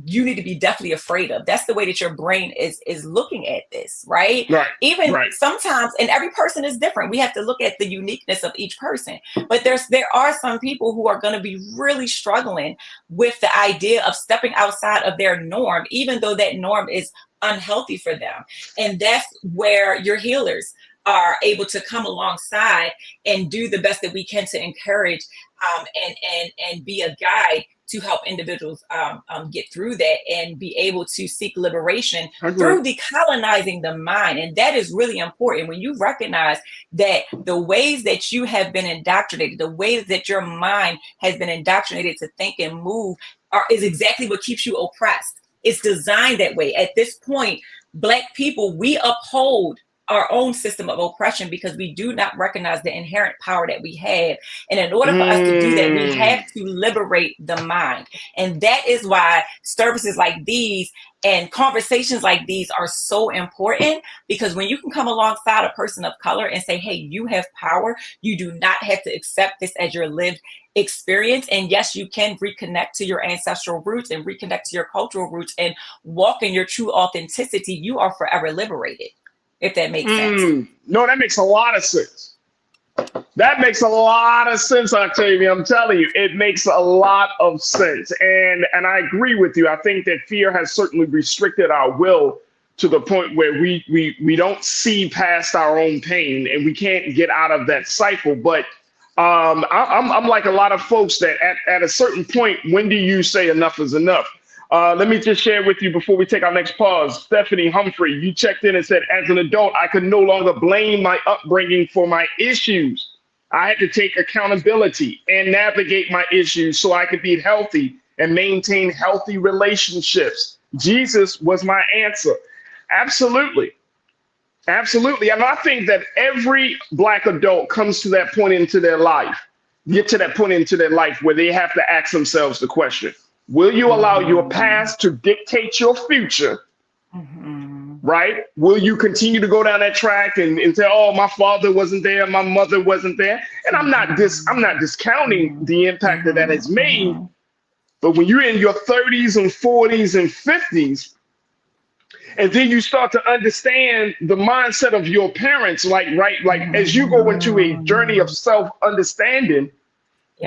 you need to be definitely afraid of. That's the way that your brain is looking at this, right? Even sometimes, and every person is different. We have to look at the uniqueness of each person. But there are some people who are going to be really struggling with the idea of stepping outside of their norm, even though that norm is unhealthy for them. And that's where your healers are able to come alongside and do the best that we can to encourage and be a guide to help individuals get through that and be able to seek liberation through decolonizing the mind. And that is really important when you recognize that the ways that you have been indoctrinated, the ways that your mind has been indoctrinated to think and move is exactly what keeps you oppressed. It's designed that way. At this point, Black people, we uphold our own system of oppression because we do not recognize the inherent power that we have. And in order for us to do that, we have to liberate the mind. And that is why services like these and conversations like these are so important, because when you can come alongside a person of color and say, hey, you have power, you do not have to accept this as your lived experience. And yes, you can reconnect to your ancestral roots and reconnect to your cultural roots and walk in your true authenticity, you are forever liberated. If that makes sense. No, that makes a lot of sense. That makes a lot of sense, Octavia. I'm telling you, it makes a lot of sense. And I agree with you. I think that fear has certainly restricted our will to the point where we don't see past our own pain and we can't get out of that cycle. But I'm like a lot of folks that at a certain point, when do you say enough is enough? Let me just share with you before we take our next pause. Stephanie Humphrey, you checked in and said, as an adult, I could no longer blame my upbringing for my issues. I had to take accountability and navigate my issues so I could be healthy and maintain healthy relationships. Jesus was my answer. Absolutely. Absolutely. And I think that every Black adult comes to that point into their life, get to that point into their life where they have to ask themselves the question, will you allow your past to dictate your future? Right? Will you continue to go down that track and say, oh, my father wasn't there, my mother wasn't there? And I'm not discounting the impact that has made. But when you're in your 30s and 40s and 50s, and then you start to understand the mindset of your parents, like as you go into a journey of self-understanding,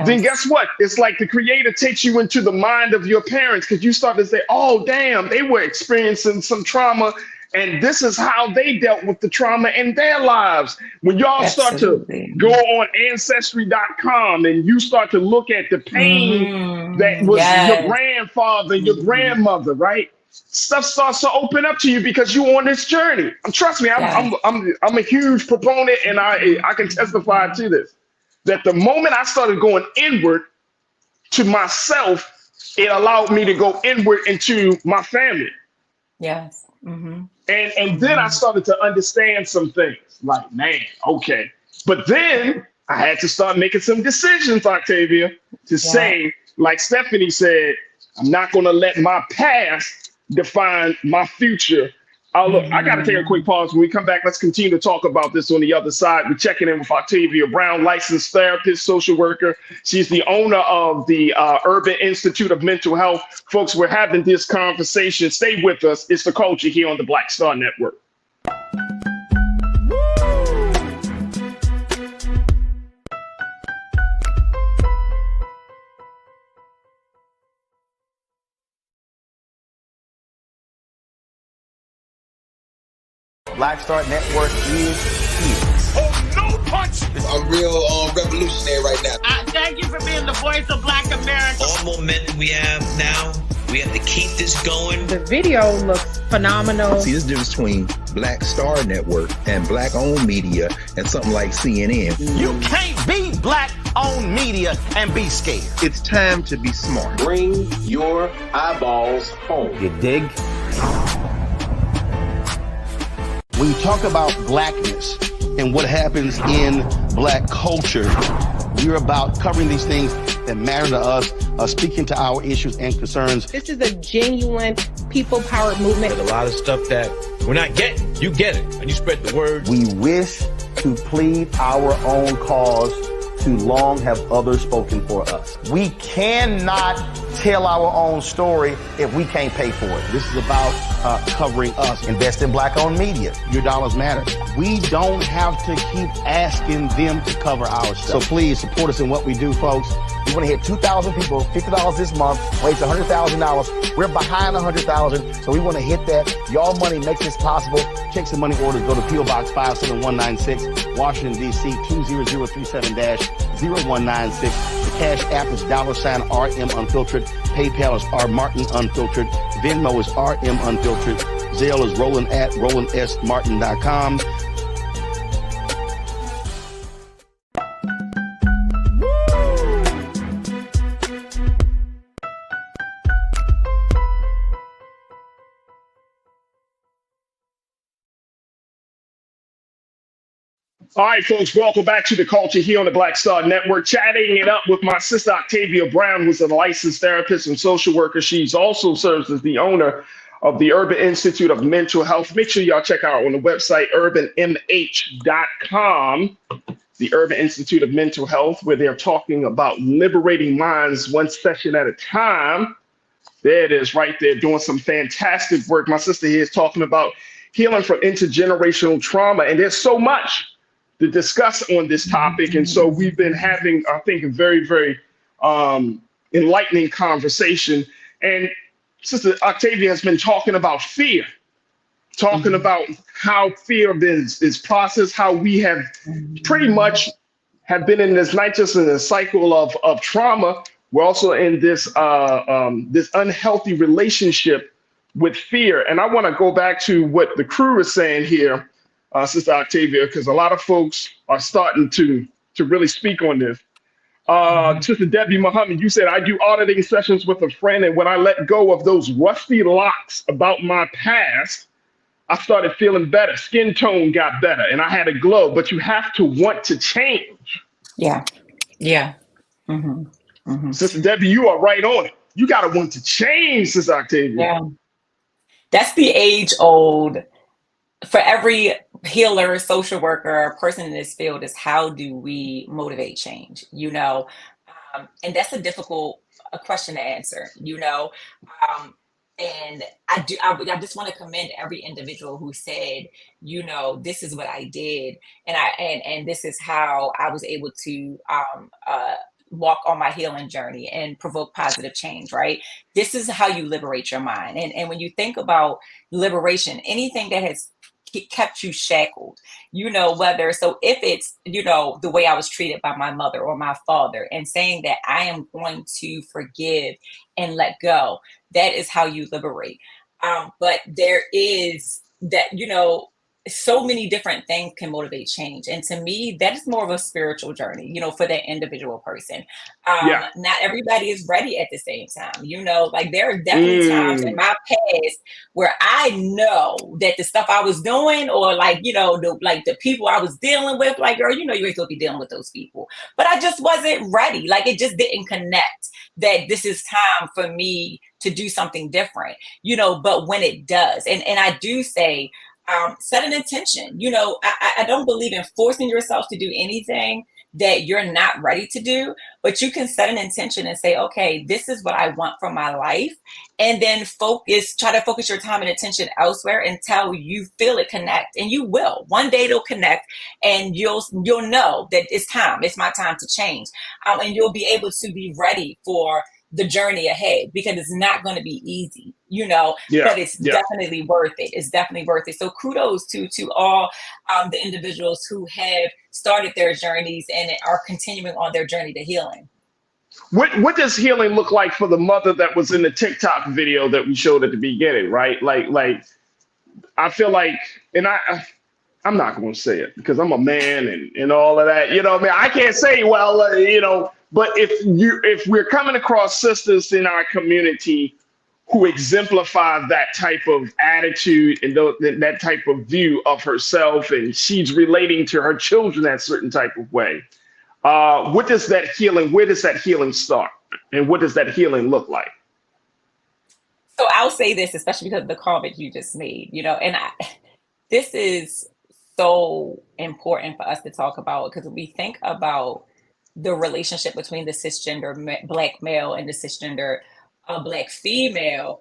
then guess what? It's like the creator takes you into the mind of your parents because you start to say, oh, damn, they were experiencing some trauma. And this is how they dealt with the trauma in their lives. When y'all start to go on ancestry.com and you start to look at the pain that was your grandfather, your grandmother, right? Stuff starts to open up to you because you're on this journey. Trust me, I'm a huge proponent, and I can testify to this. That the moment I started going inward to myself, it allowed me to go inward into my family. Yes. And then I started to understand some things like, man, okay. But then I had to start making some decisions, Octavia, to say, like Stephanie said, I'm not going to let my past define my future. Look, I got to take a quick pause. When we come back, let's continue to talk about this on the other side. We're checking in with Octavia Brown, licensed therapist, social worker. She's the owner of the Urban Institute of Mental Health. Folks, we're having this conversation. Stay with us. It's The Culture here on the Black Star Network. Black Star Network is here. Oh, no punch! I'm real revolutionary right now. Thank you for being the voice of Black America. All momentum we have now, we have to keep this going. The video looks phenomenal. See, this difference between Black Star Network and Black-owned media and something like CNN. You can't be Black-owned media and be scared. It's time to be smart. Bring your eyeballs home. You dig? When you talk about blackness and what happens in Black culture, we're about covering these things that matter to us, speaking to our issues and concerns. This is a genuine people-powered movement. There's a lot of stuff that we're not getting. You get it, and you spread the word. We wish to plead our own cause. Too long have others spoken for us. We cannot tell our own story if we can't pay for it. This is about covering us. Invest in Black-owned media. Your dollars matter. We don't have to keep asking them to cover our stuff. So please support us in what we do, folks. We want to hit 2,000 people, $50 this month, raise $100,000. We're behind 100,000, so we want to hit that. Y'all money makes this possible. Checks and money orders go to P.O. Box 57196, Washington, D.C. 20037-0196. The Cash App is $RM Unfiltered. PayPal is R Martin Unfiltered. Venmo is RM Unfiltered. Zelle is Roland at RolandSMartin.com. All right, folks, welcome back to The Culture here on the Black Star Network. Chatting it up with my sister, Octavia Brown, who's a licensed therapist and social worker. She's also serves as the owner of the Urban Institute of Mental Health. Make sure y'all check out on the website, urbanmh.com, the Urban Institute of Mental Health, where they're talking about liberating minds one session at a time. There it is right there, doing some fantastic work. My sister here is talking about healing from intergenerational trauma, and there's so much to discuss on this topic. And so we've been having, I think, a very, very enlightening conversation. And Sister Octavia has been talking about fear, talking about how fear is processed, how we have pretty much have been in this, not just in a cycle of trauma, we're also in this this unhealthy relationship with fear. And I want to go back to what the crew is saying here, Sister Octavia, because a lot of folks are starting to really speak on this. Sister Debbie Muhammad, you said, I do auditing sessions with a friend, and when I let go of those rusty locks about my past, I started feeling better. Skin tone got better, and I had a glow. But you have to want to change. Yeah. Sister Debbie, you are right on it. You got to want to change, Sister Octavia. Yeah. That's the age old. For every healer, social worker, person in this field, is how do we motivate change, and that's a difficult question to answer, and I just want to commend every individual who said, this is what I did, and this is how I was able to walk on my healing journey and provoke positive change, right? This is how you liberate your mind. And when you think about liberation, anything that has kept you shackled, whether, so if it's, the way I was treated by my mother or my father, and saying that I am going to forgive and let go, that is how you liberate. But there is that, so many different things can motivate change. And to me, that is more of a spiritual journey, for that individual person. Yeah. Not everybody is ready at the same time, like there are definitely times in my past where I know that the stuff I was doing, or like, the people I was dealing with, like, girl, you ain't gonna be dealing with those people. But I just wasn't ready. Like, it just didn't connect that this is time for me to do something different, but when it does, and I do say, set an intention. I don't believe in forcing yourself to do anything that you're not ready to do, but you can set an intention and say, okay, this is what I want from my life. And then try to focus your time and attention elsewhere until you feel it connect. And you will. One day it'll connect, and you'll know that it's my time to change. And you'll be able to be ready for the journey ahead, because it's not going to be easy, but it's definitely worth it. It's definitely worth it. So kudos to all the individuals who have started their journeys and are continuing on their journey to healing. What does healing look like for the mother that was in the TikTok video that we showed at the beginning, right? Like I feel like, and I'm not going to say it because I'm a man and all of that. I can't say, well, but if we're coming across sisters in our community who exemplify that type of attitude and that type of view of herself, and she's relating to her children that certain type of way, where does that healing start? And what does that healing look like? So I'll say this, especially because of the comment you just made, and this is so important for us to talk about, because when we think about the relationship between the cisgender Black male and the cisgender Black female,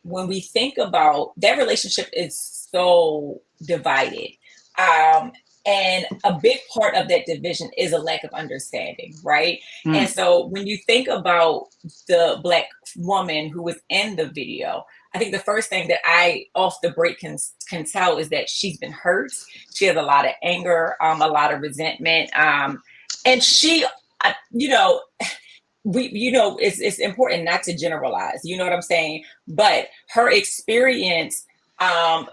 when we think about that relationship, is so divided. And a big part of that division is a lack of understanding, right? And so when you think about the Black woman who was in the video, I think the first thing that I off the break can tell is that she's been hurt. She has a lot of anger, a lot of resentment, and she, it's important not to generalize. You know what I'm saying? But her experience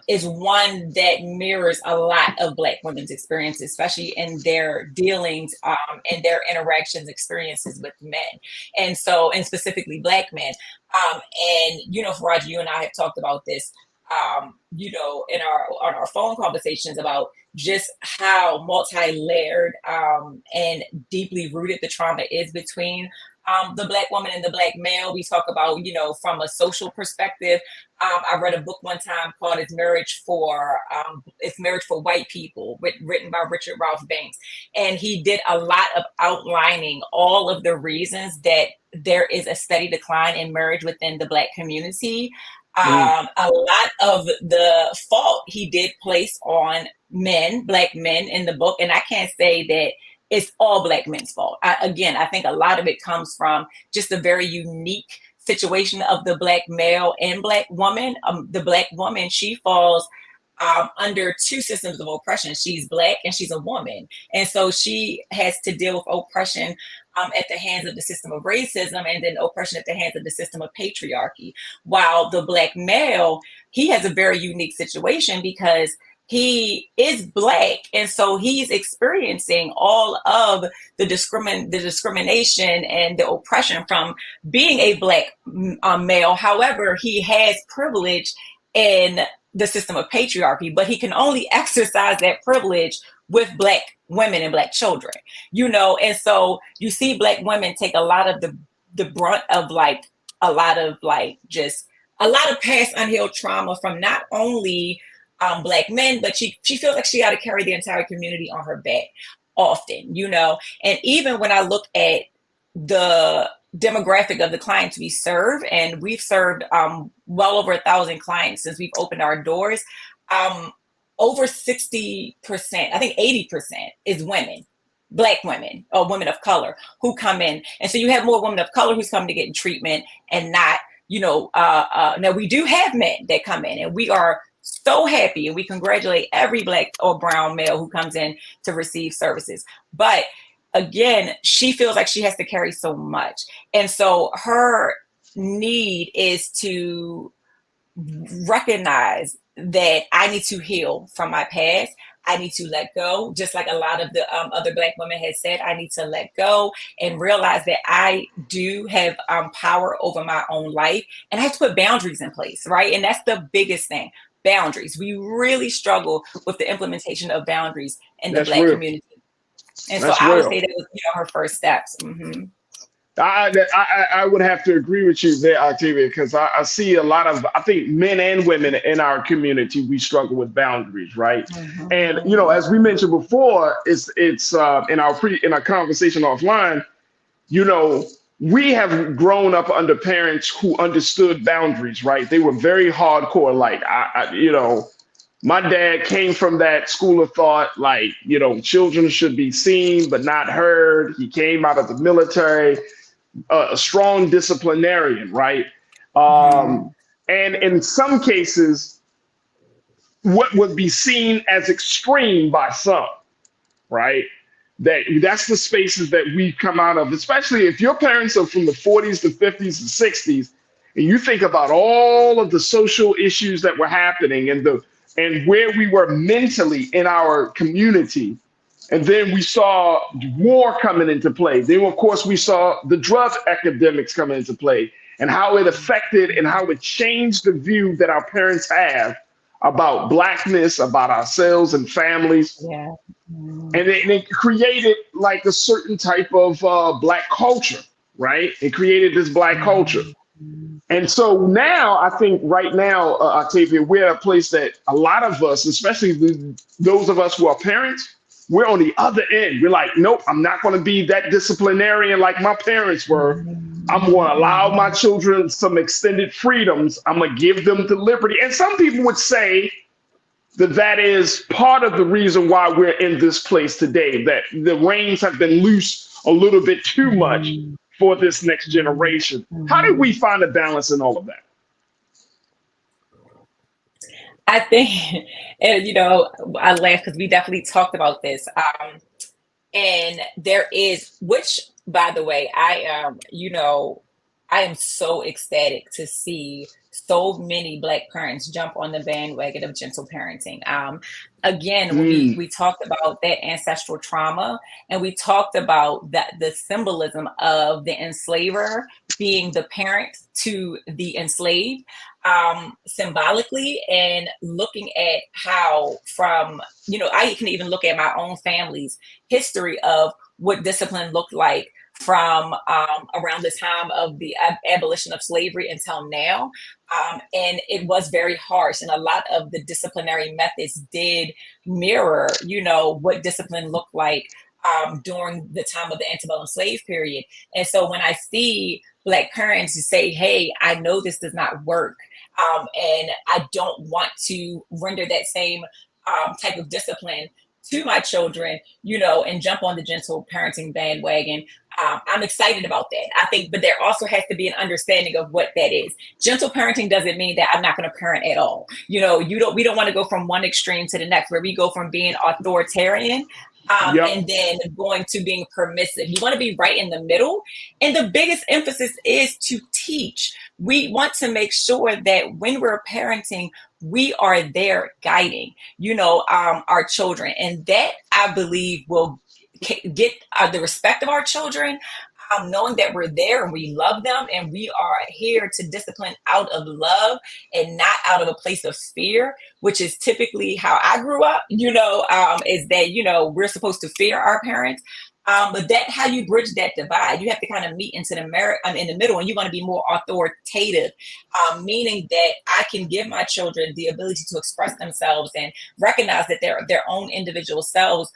is one that mirrors a lot of Black women's experiences, especially in their dealings and their interactions, experiences with men, and specifically Black men. And Faraj, you and I have talked about this, in our phone conversations about just how multi-layered and deeply rooted the trauma is between the Black woman and the Black male. We talk about, from a social perspective. I read a book one time called It's Marriage for White People, written by Richard Ralph Banks. And he did a lot of outlining all of the reasons that there is a steady decline in marriage within the Black community. A lot of the fault he did place on men, Black men, in the book. And I can't say that it's all Black men's fault. I think a lot of it comes from just a very unique situation of the Black male and Black woman. The Black woman, she falls under two systems of oppression. She's Black and she's a woman. And so she has to deal with oppression at the hands of the system of racism, and then oppression at the hands of the system of patriarchy. While the Black male, he has a very unique situation because he is Black, and so he's experiencing all of the discrimination and the oppression from being a Black male. However, he has privilege in the system of patriarchy, but he can only exercise that privilege with Black women and Black children, and so you see Black women take a lot of the brunt of just a lot of past unhealed trauma from not only Black men, but she feels like she got to carry the entire community on her back often, and even when I look at the demographic of the clients we serve, and we've served well over 1,000 clients since we've opened our doors, over 60%, I think 80% is women, Black women or women of color who come in. And so you have more women of color who's coming to get treatment and not, now we do have men that come in, and we are so happy, and we congratulate every Black or brown male who comes in to receive services. But again, she feels like she has to carry so much. And so her need is to recognize that I need to heal from my past. I need to let go, just like a lot of the other Black women had said. I need to let go and realize that I do have power over my own life, and I have to put boundaries in place, right? And that's the biggest thing, boundaries. We really struggle with the implementation of boundaries in the Black community. And so I would say that was her first steps. Mm-hmm. I would have to agree with you there, Octavia, because I see a lot of, I think men and women in our community, we struggle with boundaries, right? Mm-hmm. And as we mentioned before, it's in our conversation offline, we have grown up under parents who understood boundaries, right? They were very hardcore. Like my dad came from that school of thought, like children should be seen but not heard. He came out of the military. A strong disciplinarian, right? And in some cases, what would be seen as extreme by some, right? That's the spaces that we've come out of, especially if your parents are from the 40s, the 50s, and 60s, and you think about all of the social issues that were happening and where we were mentally in our community. And then we saw war coming into play. Then, of course, we saw the drug epidemics coming into play and how it affected and how it changed the view that our parents have about Blackness, about ourselves and families. Yeah. And it created like a certain type of Black culture, right? It created this Black culture. And so now, I think right now, Octavia, we're at a place that a lot of us, especially those of us who are parents, we're on the other end. We're like, nope, I'm not going to be that disciplinarian like my parents were. I'm going to allow my children some extended freedoms. I'm going to give them the liberty. And some people would say that is part of the reason why we're in this place today, that the reins have been loose a little bit too much for this next generation. How do we find a balance in all of that? I think, and I laugh because we definitely talked about this. And there is, which, by the way, I am so ecstatic to see so many Black parents jump on the bandwagon of gentle parenting. Again, we talked about that ancestral trauma, and we talked about that the symbolism of the enslaver being the parent to the enslaved, symbolically, and looking at how from, I can even look at my own family's history of what discipline looked like from around the time of the abolition of slavery until now. And it was very harsh. And a lot of the disciplinary methods did mirror, what discipline looked like during the time of the antebellum slave period. And so when I see Black parents who say, hey, I know this does not work, and I don't want to render that same type of discipline to my children, and jump on the gentle parenting bandwagon. I'm excited about that. I think, but there also has to be an understanding of what that is. Gentle parenting doesn't mean that I'm not going to parent at all. We don't want to go from one extreme to the next, where we go from being authoritarian and then going to being permissive. You want to be right in the middle. And the biggest emphasis is to teach. We want to make sure that when we're parenting, we are there guiding, our children. And that, I believe, will get the respect of our children, knowing that we're there and we love them, and we are here to discipline out of love and not out of a place of fear, which is typically how I grew up, is that, we're supposed to fear our parents. But how you bridge that divide, you have to kind of meet into in the middle, and you want to be more authoritative, meaning that I can give my children the ability to express themselves and recognize that they're their own individual selves,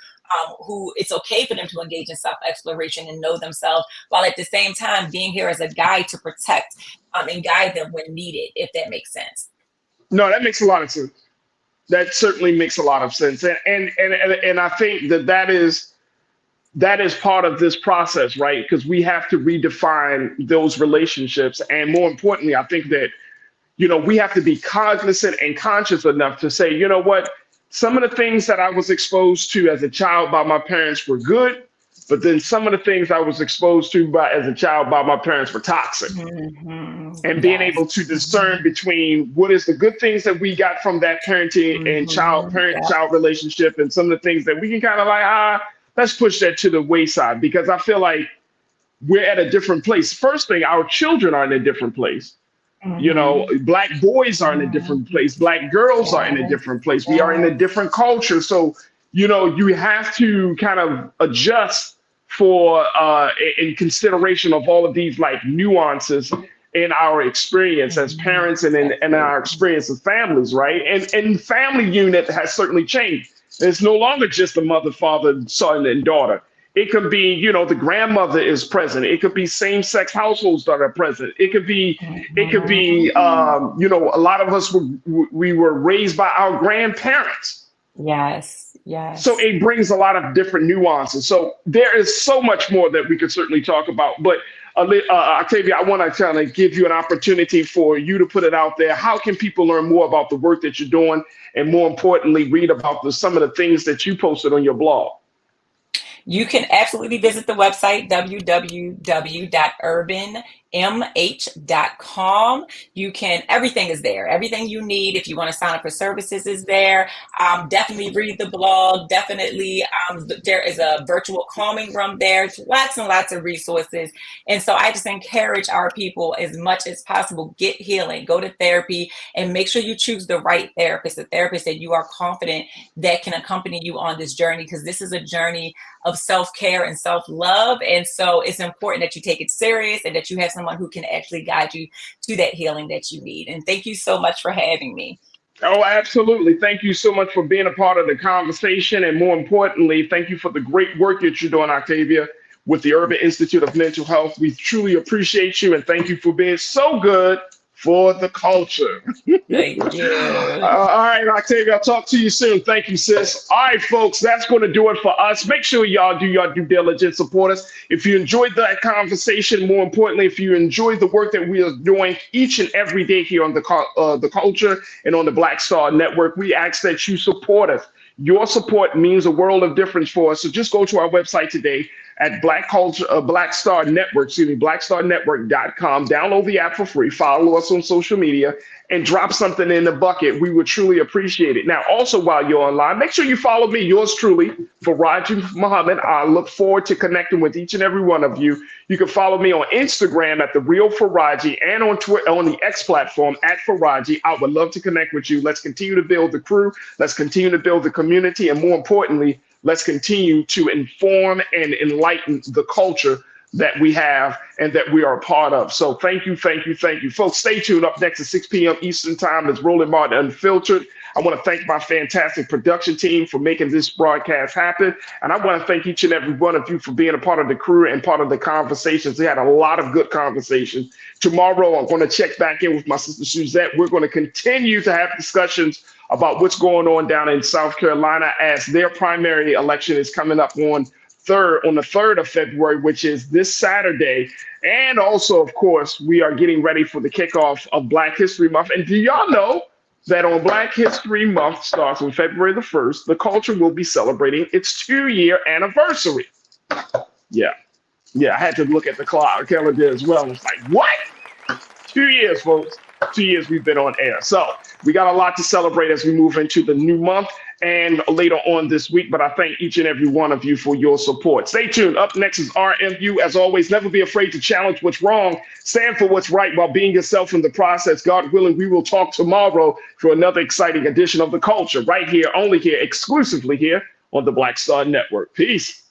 who it's okay for them to engage in self-exploration and know themselves, while at the same time being here as a guide to protect and guide them when needed, if that makes sense. No, that makes a lot of sense. That certainly makes a lot of sense. And I think that is that is part of this process, right? Because we have to redefine those relationships. And more importantly, I think that, we have to be cognizant and conscious enough to say, you know what, some of the things that I was exposed to as a child by my parents were good, but then some of the things I was exposed to as a child by my parents were toxic. And being able to discern between what is the good things that we got from that parenting and parent-child relationship, and some of the things that we can kind of like, let's push that to the wayside, because I feel like we're at a different place. First thing, our children are in a different place. Black boys are in a different place. Black girls are in a different place. We are in a different culture. So, you have to kind of adjust for in consideration of all of these like nuances in our experience as parents and in our experience as families, right? And family unit has certainly changed. It's no longer just a mother, father, son, and daughter. It could be, the grandmother is present. It could be same-sex households that are present. It could be, a lot of us we were raised by our grandparents. Yes. So it brings a lot of different nuances. So there is so much more that we could certainly talk about. But Octavia, I want to kind of give you an opportunity for you to put it out there. How can people learn more about the work that you're doing, and more importantly, read about some of the things that you posted on your blog? You can absolutely visit the website, www.urbanmh.com. Everything is there. Everything you need. If you want to sign up for services is there. Definitely read the blog. Definitely, there is a virtual calming room there. Lots and lots of resources. And so I just encourage our people as much as possible, get healing, go to therapy, and make sure you choose the right therapist, a therapist that you are confident that can accompany you on this journey, because this is a journey of self-care and self-love. And so it's important that you take it serious and that you have someone who can actually guide you to that healing that you need. And thank you so much for having me. Oh, absolutely. Thank you so much for being a part of the conversation. And more importantly, thank you for the great work that you're doing, Octavia, with the Urban Institute of Mental Health. We truly appreciate you, and thank you for being so good for the culture. Thank you. All right, Octavia, I'll talk to you soon. Thank you, sis. All right, folks, that's going to do it for us. Make sure y'all do your due diligence, support us. If you enjoyed that conversation, more importantly, if you enjoyed the work that we are doing each and every day here on the culture and on the Black Star Network, we ask that you support us. Your support means a world of difference for us. So just go to our website today at blackstarnetwork.com. Download the app for free. Follow us on social media and drop something in the bucket. We would truly appreciate it. Now, also while you're online, make sure you follow me, yours truly, Faraji Muhammad. I look forward to connecting with each and every one of you. You can follow me on Instagram at The Real Faraji, and on Twitter, on the X platform at Faraji. I would love to connect with you. Let's continue to build the crew. Let's continue to build the community. And more importantly, let's continue to inform and enlighten the culture that we have and that we are a part of. So thank you, thank you, thank you. Folks, stay tuned. Up next at 6 p.m. Eastern Time is Roland Martin Unfiltered. I want to thank my fantastic production team for making this broadcast happen. And I want to thank each and every one of you for being a part of the crew and part of the conversations. We had a lot of good conversations. Tomorrow, I'm going to check back in with my sister Suzette. We're going to continue to have discussions about what's going on down in South Carolina, as their primary election is coming up on the 3rd of February, which is this Saturday. And also, of course, we are getting ready for the kickoff of Black History Month. And do y'all know that on Black History Month starts on February the 1st, the culture will be celebrating its 2-year anniversary. Yeah, I had to look at the calendar as well. It's like, what? 2 years, folks. 2 years we've been on air. So we got a lot to celebrate as we move into the new month and later on this week. But I thank each and every one of you for your support. Stay tuned. Up next is RMU. As always, never be afraid to challenge what's wrong. Stand for what's right while being yourself in the process. God willing, we will talk tomorrow for another exciting edition of The Culture right here, only here, exclusively here on the Black Star Network. Peace.